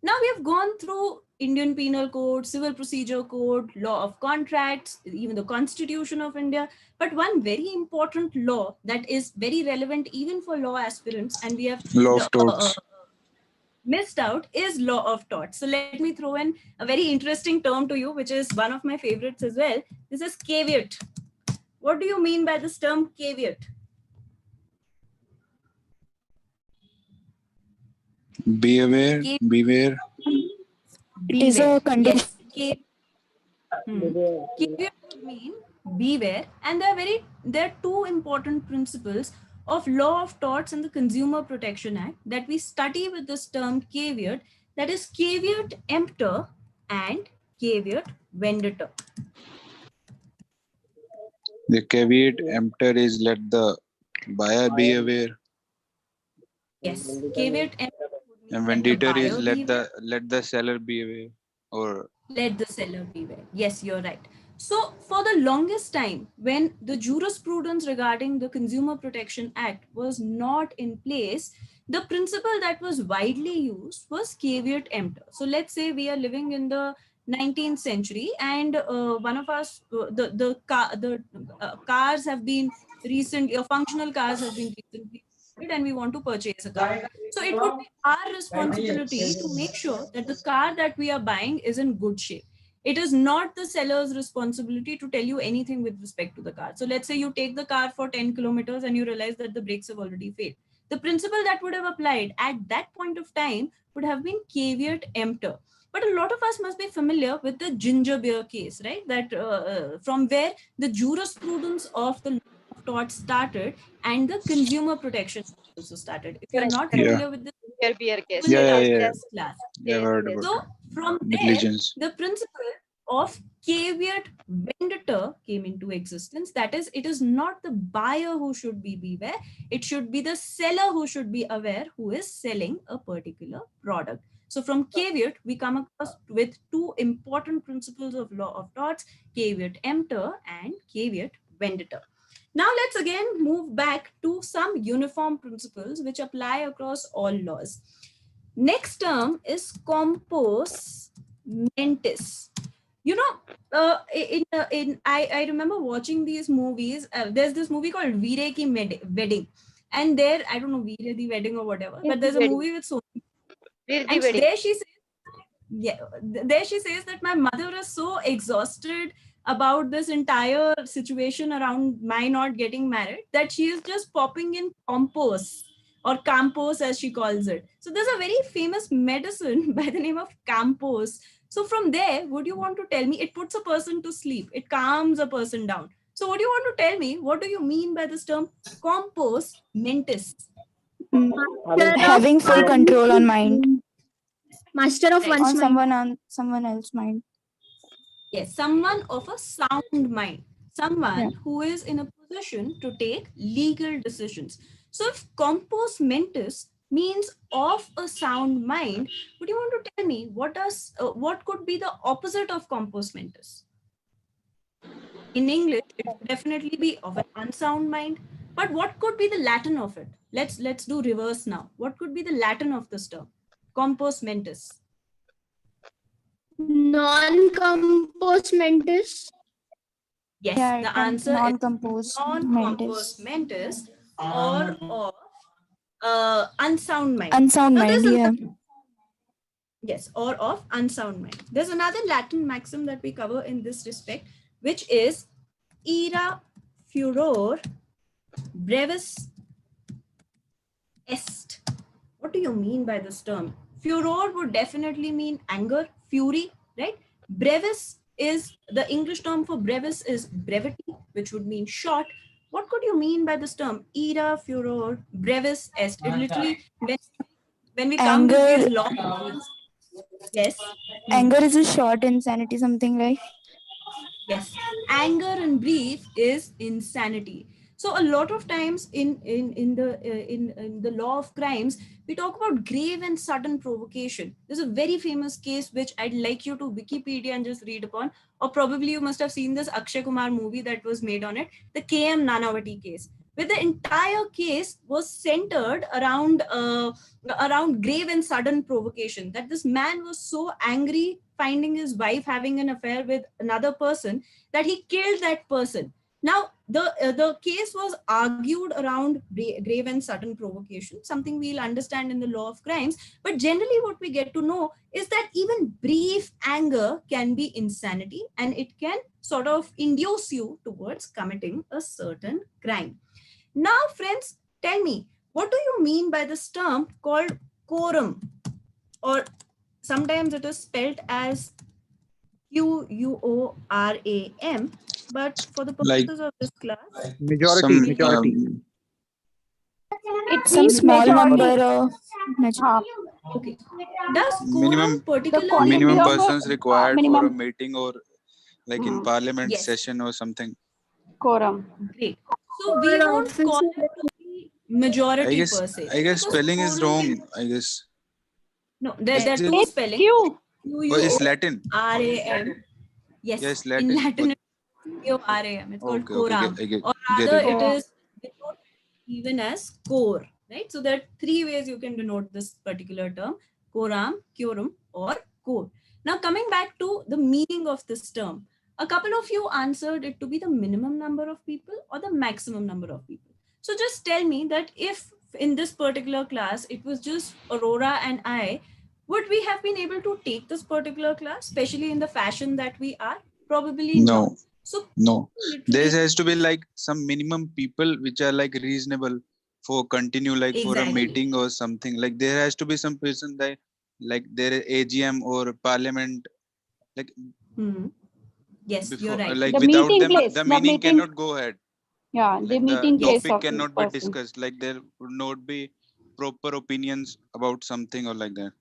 Now we have gone through Indian Penal Code, Civil Procedure Code, Law of Contracts, even the Constitution of India. But one very important law that is very relevant even for law aspirants, and we have Law of torts. Missed out, is law of torts. So let me throw in a very interesting term to you, which is one of my favorites as well. This is caveat. What do you mean by this term caveat? Be aware, Ca- beware. It is beware. a condition. Yes. Caveat would mean beware, and there are two important principles of law of torts and the Consumer Protection Act that we study with this term caveat, that is caveat emptor and caveat venditor. The caveat emptor is let the buyer be aware, Yes, caveat emptor would and mean let the venditor is buyer beware. let the seller be aware. Or Let the seller beware. Yes, you're right. So, for the longest time, when the jurisprudence regarding the Consumer Protection Act was not in place, the principle that was widely used was caveat emptor. So, let's say we are living in the 19th century, and one of us, cars have been recently, or functional cars have been recently, and we want to purchase a car. So it would be our responsibility to make sure that the car that we are buying is in good shape. It is not the seller's responsibility to tell you anything with respect to the car. So let's say you take the car for 10 kilometers and you realize that the brakes have already failed. The principle that would have applied at that point of time would have been caveat emptor. But a lot of us must be familiar with the ginger beer case, right? That from where the jurisprudence of the law of tort started and the consumer protection also started. If you're not yeah, familiar with this, Beer case. in the yeah, last yeah, Yes. class. yeah. I've Yes, heard yes. about So it. from there, Negligence. the principle of caveat venditor came into existence. That is, it is not the buyer who should be beware. It should be the seller who should be aware who is selling a particular product. So from caveat, we come across with two important principles of law of torts, caveat emptor and caveat venditor. Now let's again move back to some uniform principles which apply across all laws. Next term is compos mentis. You know, I remember watching these movies. There's this movie called Veere Ki Wedding, and there, I don't know, Veere the Wedding or whatever, but there's a movie with Sony, We're the and wedding. there she says, yeah, there she says that my mother was so exhausted about this entire situation around my not getting married that she is just popping in compost or campos as she calls it. So there's a very famous medicine by the name of campos. So from there, would you want to tell me, it puts a person to sleep, it calms a person down. So would you want to tell me, what do you mean by this term compos mentis? Having full control on mind, Master of Right. one's mind. on someone else's mind. Yes, someone of a sound mind, someone Yeah. who is in a position to take legal decisions. So if compos mentis means of a sound mind, would you want to tell me what could be the opposite of compos mentis? In English, it would definitely be of an unsound mind. But what could be the Latin of it? Let's do reverse now. What could be the Latin of this term? Compos mentis. Non-compos mentis. Yes, Yeah, the it can answer is non-composed non-compos mentis. mentis or of unsound mind. Unsound Now, mind, there's yeah. yes, or of unsound mind. There's another Latin maxim that we cover in this respect, which is ira furor brevis est. What do you mean by this term? Furor would definitely mean anger, fury, right? Brevis is the English term for brevis is brevity, which would mean short. What could you mean by this term? Ira furor brevis est. It literally, when we come with Anger, these long words, yes. anger is a short insanity, something like. Yes, anger in brief is insanity. So a lot of times in the law of crimes, we talk about grave and sudden provocation. There's a very famous case which I'd like you to Wikipedia and just read upon, or probably you must have seen this Akshay Kumar movie that was made on it, the KM Nanavati case, where the entire case was centered around grave and sudden provocation. That this man was so angry finding his wife having an affair with another person that he killed that person. Now, the case was argued around grave and sudden provocation, something we'll understand in the law of crimes. But generally, what we get to know is that even brief anger can be insanity, and it can sort of induce you towards committing a certain crime. Now, friends, tell me, what do you mean by this term called quorum, or sometimes it is spelled as QUORAM, but for the Like purposes of this class, Majority, some majority. It Some means small majority. number of हाँ, okay, does minimum quorum the particularly quantity minimum of persons required for a minimum meeting or like in parliament Yes. session or something. quorum. Great. So we won't call it to be majority I per se. guess Because spelling is quorum wrong. can- I guess. No, there are Is it- two It's spellings. Q. Oh, it's Latin. QUORAM. Yes, Yes, in Latin. Latin it's QUORAM. It's called Okay, quorum. I get Or get rather, it. it is denoted even as core, right? So there are three ways you can denote this particular term: quorum, quorum, or core. Now, coming back to the meaning of this term, a couple of you answered it to be the minimum number of people or the maximum number of people. So just tell me that if in this particular class it was just Aurora and I, would we have been able to take this particular class, especially in the fashion that we are? Probably not. No, So no. There literally, has to be like some minimum people which are like reasonable for continue like for a Exactly. meeting or something. Like there has to be some person that like there is AGM or parliament like Yes, you're before right. like The without meeting them place, the the meeting meeting, cannot go ahead. yeah, the Like meeting the place topic of the cannot be person. discussed. Like there would not be proper opinions about something or like that.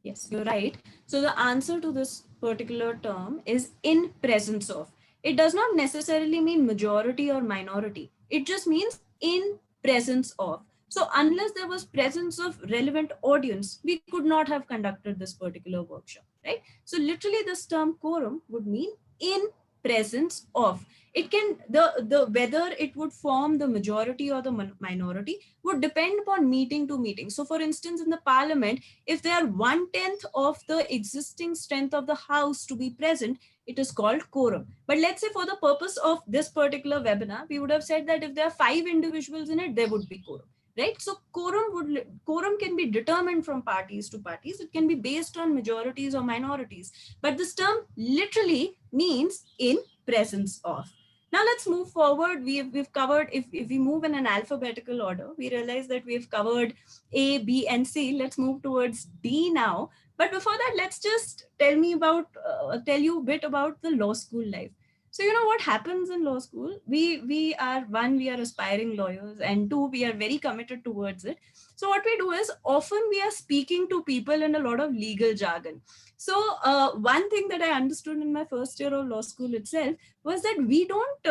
Yes, you're right. So the answer to this particular term is in presence of. It does not necessarily mean majority or minority. It just means in presence of. So unless there was presence of relevant audience, we could not have conducted this particular workshop, right? So literally this term quorum would mean in presence of. It can, the whether it would form the majority or the minority would depend upon meeting to meeting. So for instance, in the parliament, if they are 1/10 of the existing strength of the house to be present, it is called quorum. But let's say for the purpose of this particular webinar, we would have said that if there are 5 individuals in it, there would be quorum, right? So quorum can be determined from parties to parties. It can be based on majorities or minorities. But this term literally means in presence of. Now let's move forward. We've covered, if we move in an alphabetical order, we realize that we've covered A, B, and C. Let's move towards D now. But before that, let's just tell you a bit about the law school life. So you know what happens in law school? We are aspiring lawyers, and two, we are very committed towards it. So what we do is often we are speaking to people in a lot of legal jargon. So one thing that I understood in my first year of law school itself was that we don't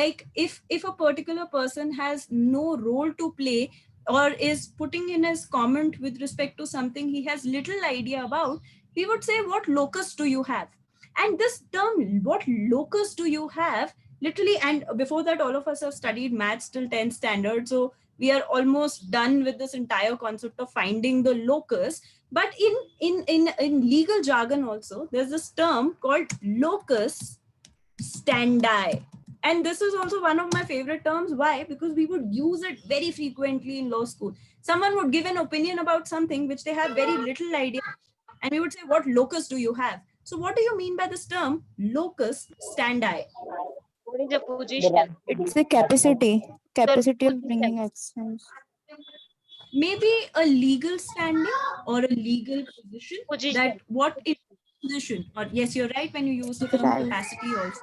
like if a particular person has no role to play or is putting in his comment with respect to something he has little idea about, we would say, what locus do you have? And this term, what locus do you have, literally, and before that, all of us have studied maths till 10th standard. So we are almost done with this entire concept of finding the locus. But in legal jargon also, there's this term called locus standi. And this is also one of my favorite terms. Why? Because we would use it very frequently in law school. Someone would give an opinion about something which they have very little idea, and we would say, what locus do you have? So what do you mean by this term, locus standi? What is the position? It's the capacity of bringing accents. Maybe a legal standing or a legal position. Position. That what is position? Or yes, you're right when you use the term Right. capacity also.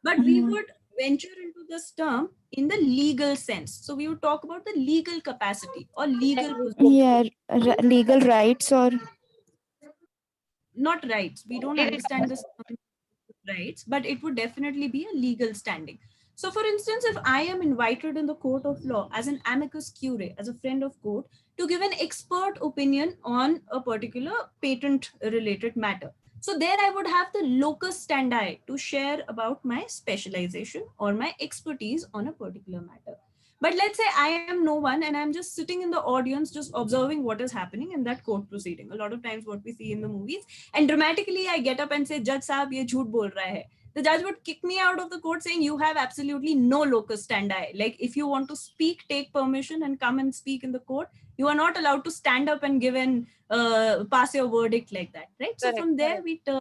But we would venture into this term in the legal sense. So we would talk about the legal capacity or legal position. Yeah, legal rights or Not rights. We don't understand this term rights, but it would definitely be a legal standing. So for instance, if I am invited in the court of law as an amicus curiae, as a friend of court, to give an expert opinion on a particular patent related matter. So there I would have the locus standi to share about my specialization or my expertise on a particular matter. But let's say I am no one and I'm just sitting in the audience, just observing what is happening in that court proceeding. A lot of times what we see in the movies, and dramatically I get up and say, Judge Saab, ye jhoot bol raha hai. The judge would kick me out of the court saying, you have absolutely no locus standi. Like if you want to speak, take permission and come and speak in the court. You are not allowed to stand up and give an pass your verdict like that, right? So from there we turn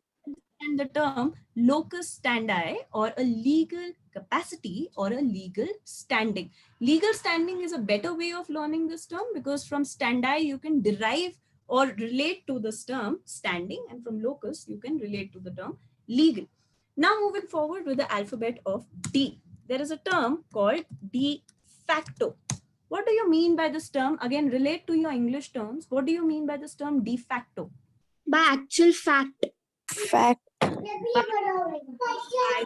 the term locus standi or a legal capacity or a legal standing. Legal standing is a better way of learning this term because from standi you can derive or relate to this term standing, and from locus you can relate to the term legal. Now moving forward with the alphabet of D. There is a term called de facto. What do you mean by this term? Again, relate to your English terms. What do you mean by this term de facto? By actual fact. Fact. By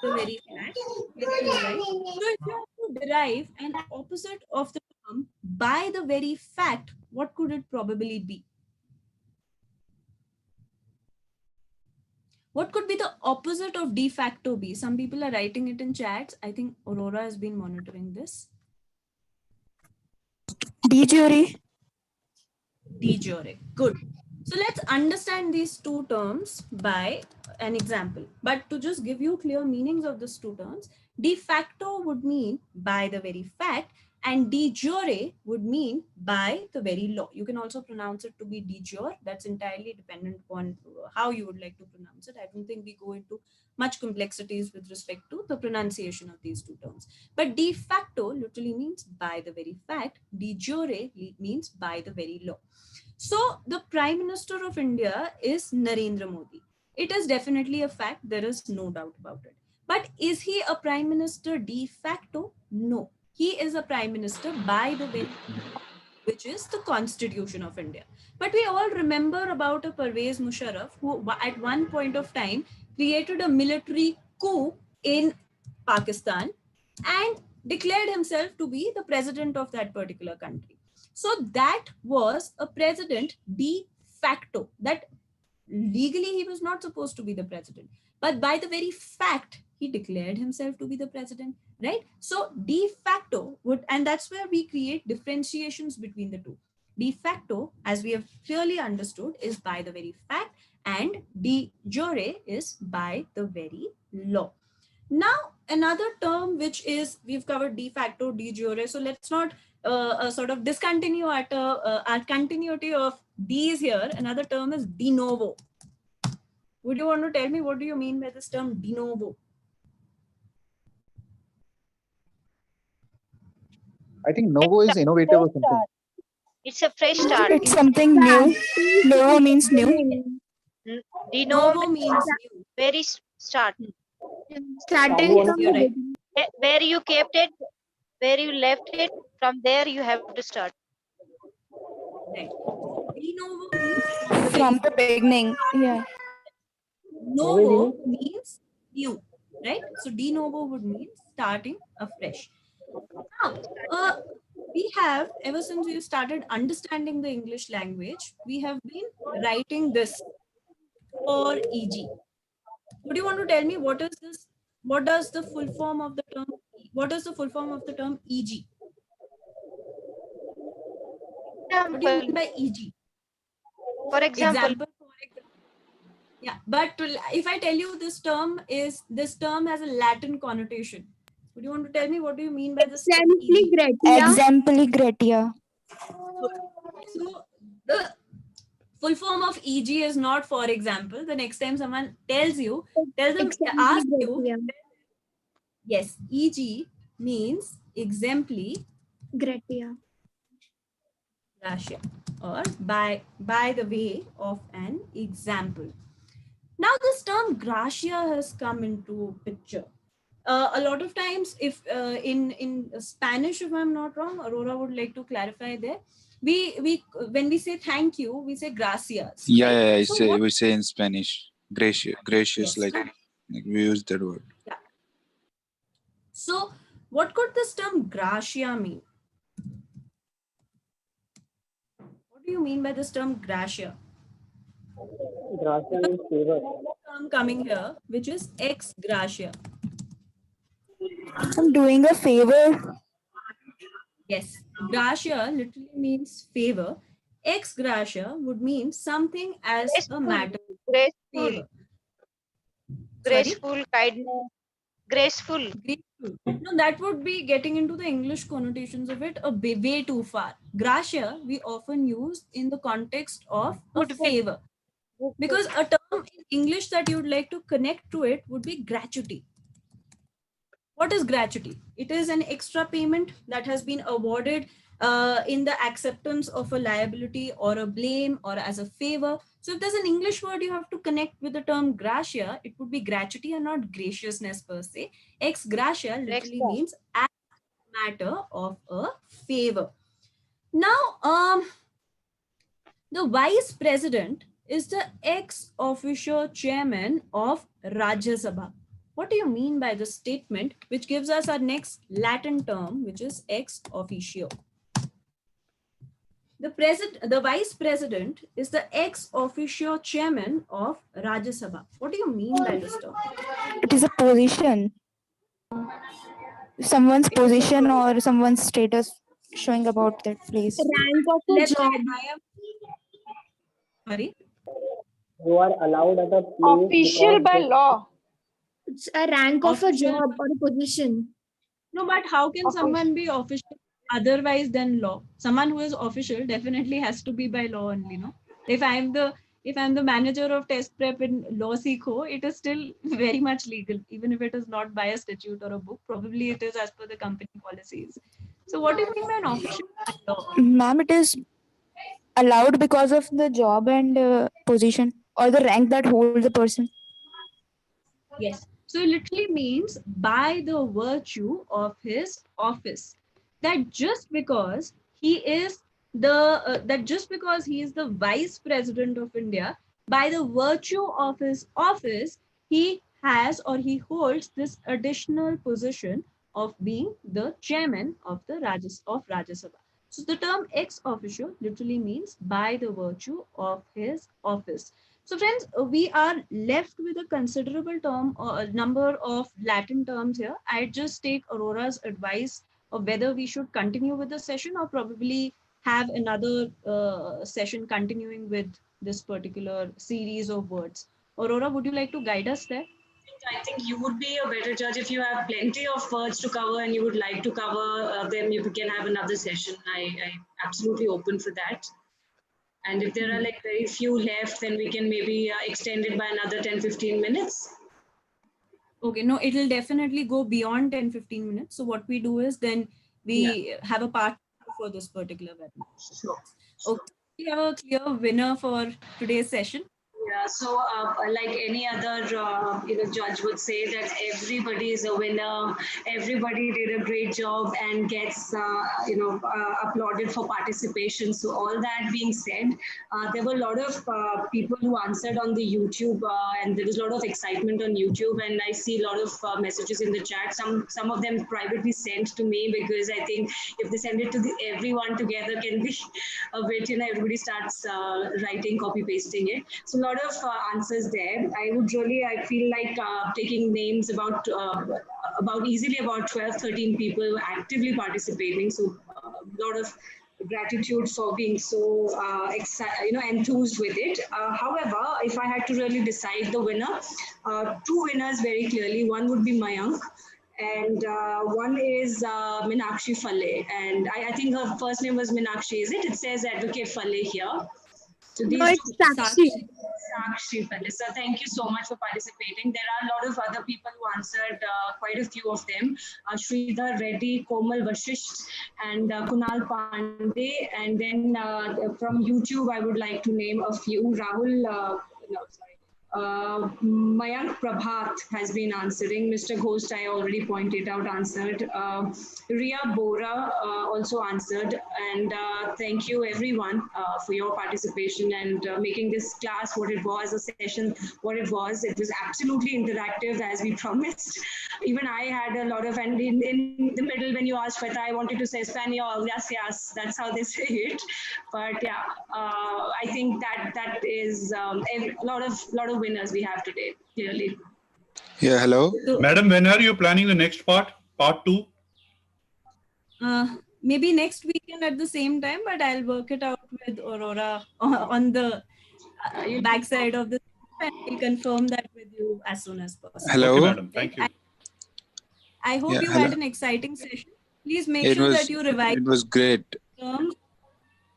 the very fact. That is right. So if you have to derive an opposite of the term by the very fact, what could it probably be? What could be the opposite of de facto be? Some people are writing it in chats. I think Aurora has been monitoring this. De jure. De jure. Good. So let's understand these two terms by an example. But to just give you clear meanings of these two terms, de facto would mean by the very fact, and de jure would mean by the very law. You can also pronounce it to be de jure. That's entirely dependent on how you would like to pronounce it. I don't think we go into much complexities with respect to the pronunciation of these two terms. But de facto literally means by the very fact. De jure means by the very law. So the Prime Minister of India is Narendra Modi. It is definitely a fact. There is no doubt about it. But is he a Prime Minister de facto? No. He is a Prime Minister by the way, which is the Constitution of India. But we all remember about a Pervez Musharraf who at one point of time created a military coup in Pakistan and declared himself to be the president of that particular country. So that was a president de facto. That legally he was not supposed to be the president, but by the very fact he declared himself to be the president, right? So de facto would, and that's where we create differentiations between the two. De facto, as we have clearly understood, is by the very fact, and de jure is by the very law. Now another term which is, we've covered de facto, de jure, so let's not sort of discontinue at a continuity of these here. Another term is de novo. Would you want to tell me what do you mean by this term de novo? I think novo is innovative or something. It's a fresh start. It's something new. Novo means new. De Novo novo means new. very start. Starting Yes, from you're the right. Where you kept it, where you left it, from there you have to start. Right. De novo means From the beginning. Yeah. novo means new, right? So de novo would mean starting afresh. Now, we have, ever since we started understanding the English language, we have been writing this for EG. Would you want to tell me what is this? What does the full form of the term? What is the full form of the term EG? What do you mean by EG? For example, Yeah, but if I tell you this term has a Latin connotation, would you want to tell me what do you mean by this term? Exempli gratia. Exempli gratia. So the full form of EG is not for example. The next time someone tells you, tell them, ask you, yes, EG means exempli Gratia. gratia, or by the way of an example. Now this term gratia has come into picture. A lot of times, if in Spanish, if I'm not wrong, Aurora would like to clarify there. We when we say thank you, we say gracias. Yeah, right? So we say in Spanish, gracious, Yes. like we use that word. So what could this term gratia mean? What do you mean by this term gratia? Gratia is favor. Term coming here, which is ex gratia. I'm doing a favor. Yes, gratia literally means favor. Ex gratia would mean something as a matter of graceful, favor. graceful, kindness, graceful. Grateful. No, that would be getting into the English connotations of it way too far. Gratia we often use in the context of a favor. Because a term in English that you would like to connect to it would be gratuity. What is gratuity? It is an extra payment that has been awarded in the acceptance of a liability or a blame or as a favor. So if there's an English word you have to connect with the term gratia, it would be gratuity and not graciousness per se. Ex gratia literally means as a matter of a favor. Now, the vice president is the ex officio chairman of Rajya Sabha. What do you mean by the statement, which gives us our next Latin term, which is ex officio? The vice president is the ex officio chairman of Rajya Sabha. What do you mean by this term? It is a position. Someone's position or someone's status showing about that place. Rank of a Let's say job. I am. Sorry. You are allowed at a place Official because by they- law. It's a rank of a Official. job or a position. No, but how can someone be official otherwise than law? Someone who is official definitely has to be by law only, no? If I'm the manager of test prep in Law Seekho, it is still very much legal, even if it is not by a statute or a book. Probably it is as per the company policies. So what do you mean by an official by law? Ma'am, it is allowed because of the job and position or the rank that holds the person. Yes. So it literally means by the virtue of his office. That just because he is the vice president of India, by the virtue of his office, he has or he holds this additional position of being the chairman of the Rajya Sabha. So the term ex officio literally means by the virtue of his office. So friends, we are left with a considerable number of Latin terms here. I just take Aurora's advice of whether we should continue with the session or probably have another session continuing with this particular series of words. Aurora, would you like to guide us there? I think you would be a better judge if you have plenty of words to cover and you would like to cover them. You can have another session. I'm absolutely open for that. And if there are like very few left, then we can maybe extend it by another 10-15 minutes. Okay, no, it'll definitely go beyond 10-15 minutes. So what we do is then we have a part for this particular webinar. Sure. Okay, we have a clear winner for today's session. Yeah, so like any other judge would say that everybody is a winner, everybody did a great job and gets applauded for participation. So all that being said, there were a lot of people who answered on the YouTube and there was a lot of excitement on YouTube, and I see a lot of messages in the chat. Some of them privately sent to me because I think if they send it to everyone together can be a bit, everybody starts writing, copy pasting it. So a lot of answers there. I feel like taking names about easily about 12-13 people actively participating. So a lot of gratitude for being so enthused with it. However, if I had to really decide the winner, two winners very clearly. One would be Mayank, and one is Meenakshi Phale. And I think her first name was Meenakshi, is it? It says Advocate Phale here. So these No, it's Sakshi. Sakshi Phale. So thank you so much for participating. There are a lot of other people who answered, quite a few of them. Sridhar Reddy, Komal Vashisht, and Kunal Pandey. And then from YouTube, I would like to name a few. Rahul, Mayank Prabhat has been answering. Mr. Ghost, I already pointed out, answered. Ria Bora also answered. And thank you everyone for your participation and making this class what it was, a session what it was. It was absolutely interactive as we promised. Even I had a lot of, and in the middle when you asked Shweta, I wanted to say Spaniel, yes, that's how they say it. But yeah, I think that is a lot of winners we have today, clearly. Yeah, hello. Madam, when are you planning the next part 2? Maybe next weekend at the same time, but I'll work it out with Aurora on the backside of the, and we'll confirm that with you as soon as possible. Hello. Okay, madam. Thank you. I hope you had an exciting session. Please make sure that you revise It was great. terms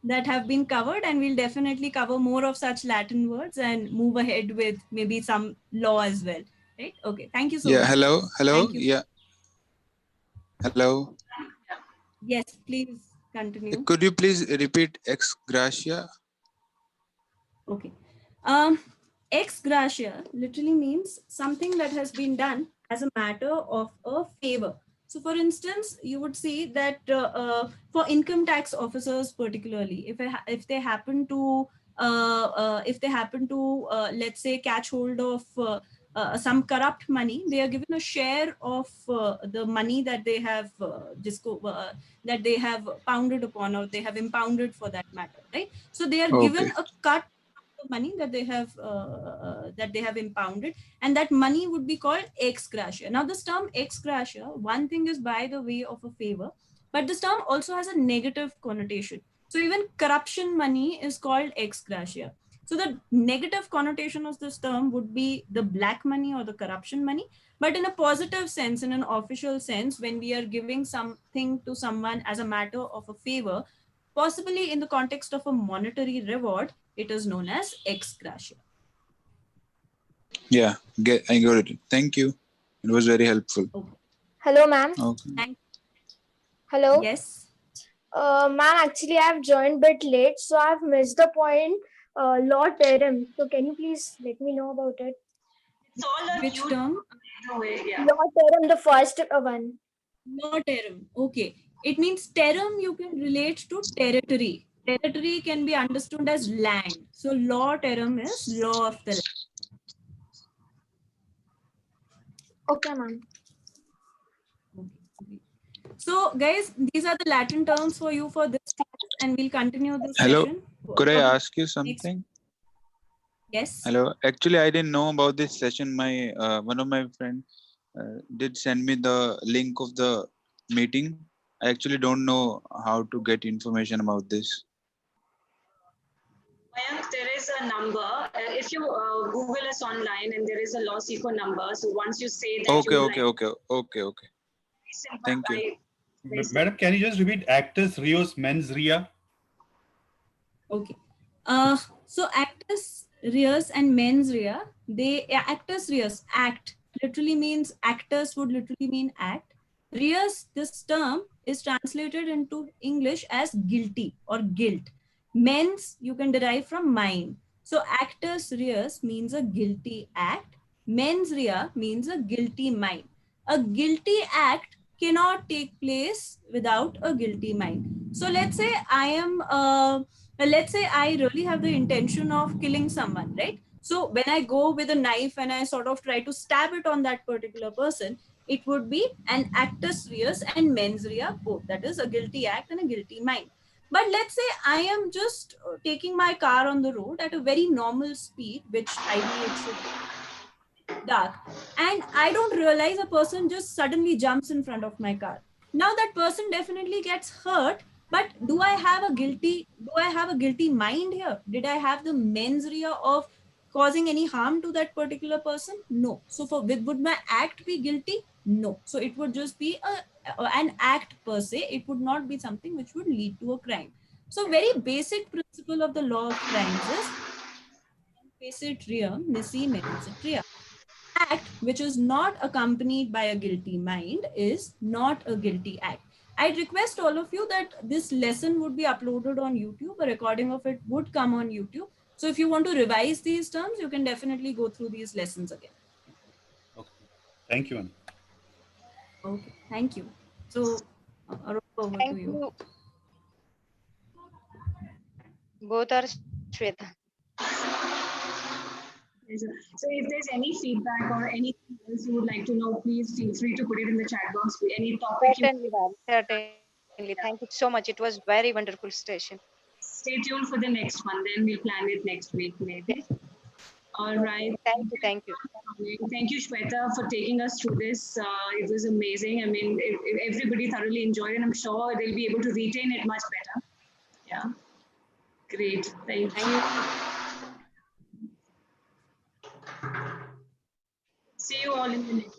that have been covered, and we'll definitely cover more of such Latin words and move ahead with maybe some law as well. Right? Okay. Thank you so much. Hello. Thank you. Yeah. Hello. Yes, please continue. Could you please repeat ex gratia? Okay. Ex gratia literally means something that has been done as a matter of a favor. So, for instance, you would see that for income tax officers, particularly, if they happen to let's say catch hold of some corrupt money, they are given a share of the money that they have that they have pounded upon, or they have impounded for that matter, right? So they are given Okay. a cut of money that they have impounded, and that money would be called ex gratia. Now, this term ex gratia, one thing is by the way of a favor, but this term also has a negative connotation. So even corruption money is called ex gratia. So the negative connotation of this term would be the black money or the corruption money. But in a positive sense, in an official sense, when we are giving something to someone as a matter of a favor, possibly in the context of a monetary reward, it is known as ex gratia. Yeah, I got it. Thank you. It was very helpful. Okay. Hello, ma'am. Okay. Thank Hello. Yes. Ma'am, actually, I've joined bit late, so I've missed the point. Law theorem. So can you please let me know about it? It's all a Which new term? either way, yeah. Law theorem, the first one. Law term. Okay. It means term you can relate to territory. Territory can be understood as land. So law term is law of the land. Okay, ma'am. Okay. So guys, these are the Latin terms for you for this class, and we'll continue this Hello. session. Could I for the ask you next- something? Yes. Hello. Actually, I didn't know about this session. My one of my friend did send me the link of the meeting. I actually don't know how to get information about this. Mayank, there is a number. If you Google us online, and there is a law seeker number. So once you say that Okay, you okay, like, okay. simple Thank you. very simple. Madam, can you just repeat actus reus mens rea? Okay. So actus reus and mens rea, actus reus, act, literally means actus would literally mean act. Reus, this term is translated into English as guilty or guilt. Mens you can derive from mind. So actus reus means a guilty act. Mens rea means a guilty mind. A guilty act cannot take place without a guilty mind. So let's say let's say I really have the intention of killing someone, right? So when I go with a knife and I sort of try to stab it on that particular person, it would be an actus reus and mens rea both. That is a guilty act and a guilty mind. But let's say I am just taking my car on the road at a very normal speed, which ideally it should be dark, and I don't realize a person just suddenly jumps in front of my car. Now that person definitely gets hurt, but do I have a guilty mind here? Did I have the mens rea of causing any harm to that particular person? No. So would my act be guilty? No. So it would just be an act per se. It would not be something which would lead to a crime. So very basic principle of the law of crimes is facit reum nisi mens rea. Act which is not accompanied by a guilty mind is not a guilty act. I'd request all of you that this lesson would be uploaded on YouTube. A recording of it would come on YouTube. So if you want to revise these terms, you can definitely go through these lessons again. Okay. Thank you, ma'am. Okay, thank you. So, Arup, over Thank to you. you. Both are Shweta. So if there's any feedback or anything else you would like to know, please feel free to put it in the chat box. Any topic you Certainly, ma'am. Certainly. Thank you so much. It was very wonderful session. stay tuned for the next one. Then we'll plan it next week, maybe. Yes. All right. Thank you. Thank you, Shweta, for taking us through this. It was amazing. I mean, everybody thoroughly enjoyed it, and I'm sure they'll be able to retain it much better. Yeah. Great. Thank you. See you all in the next.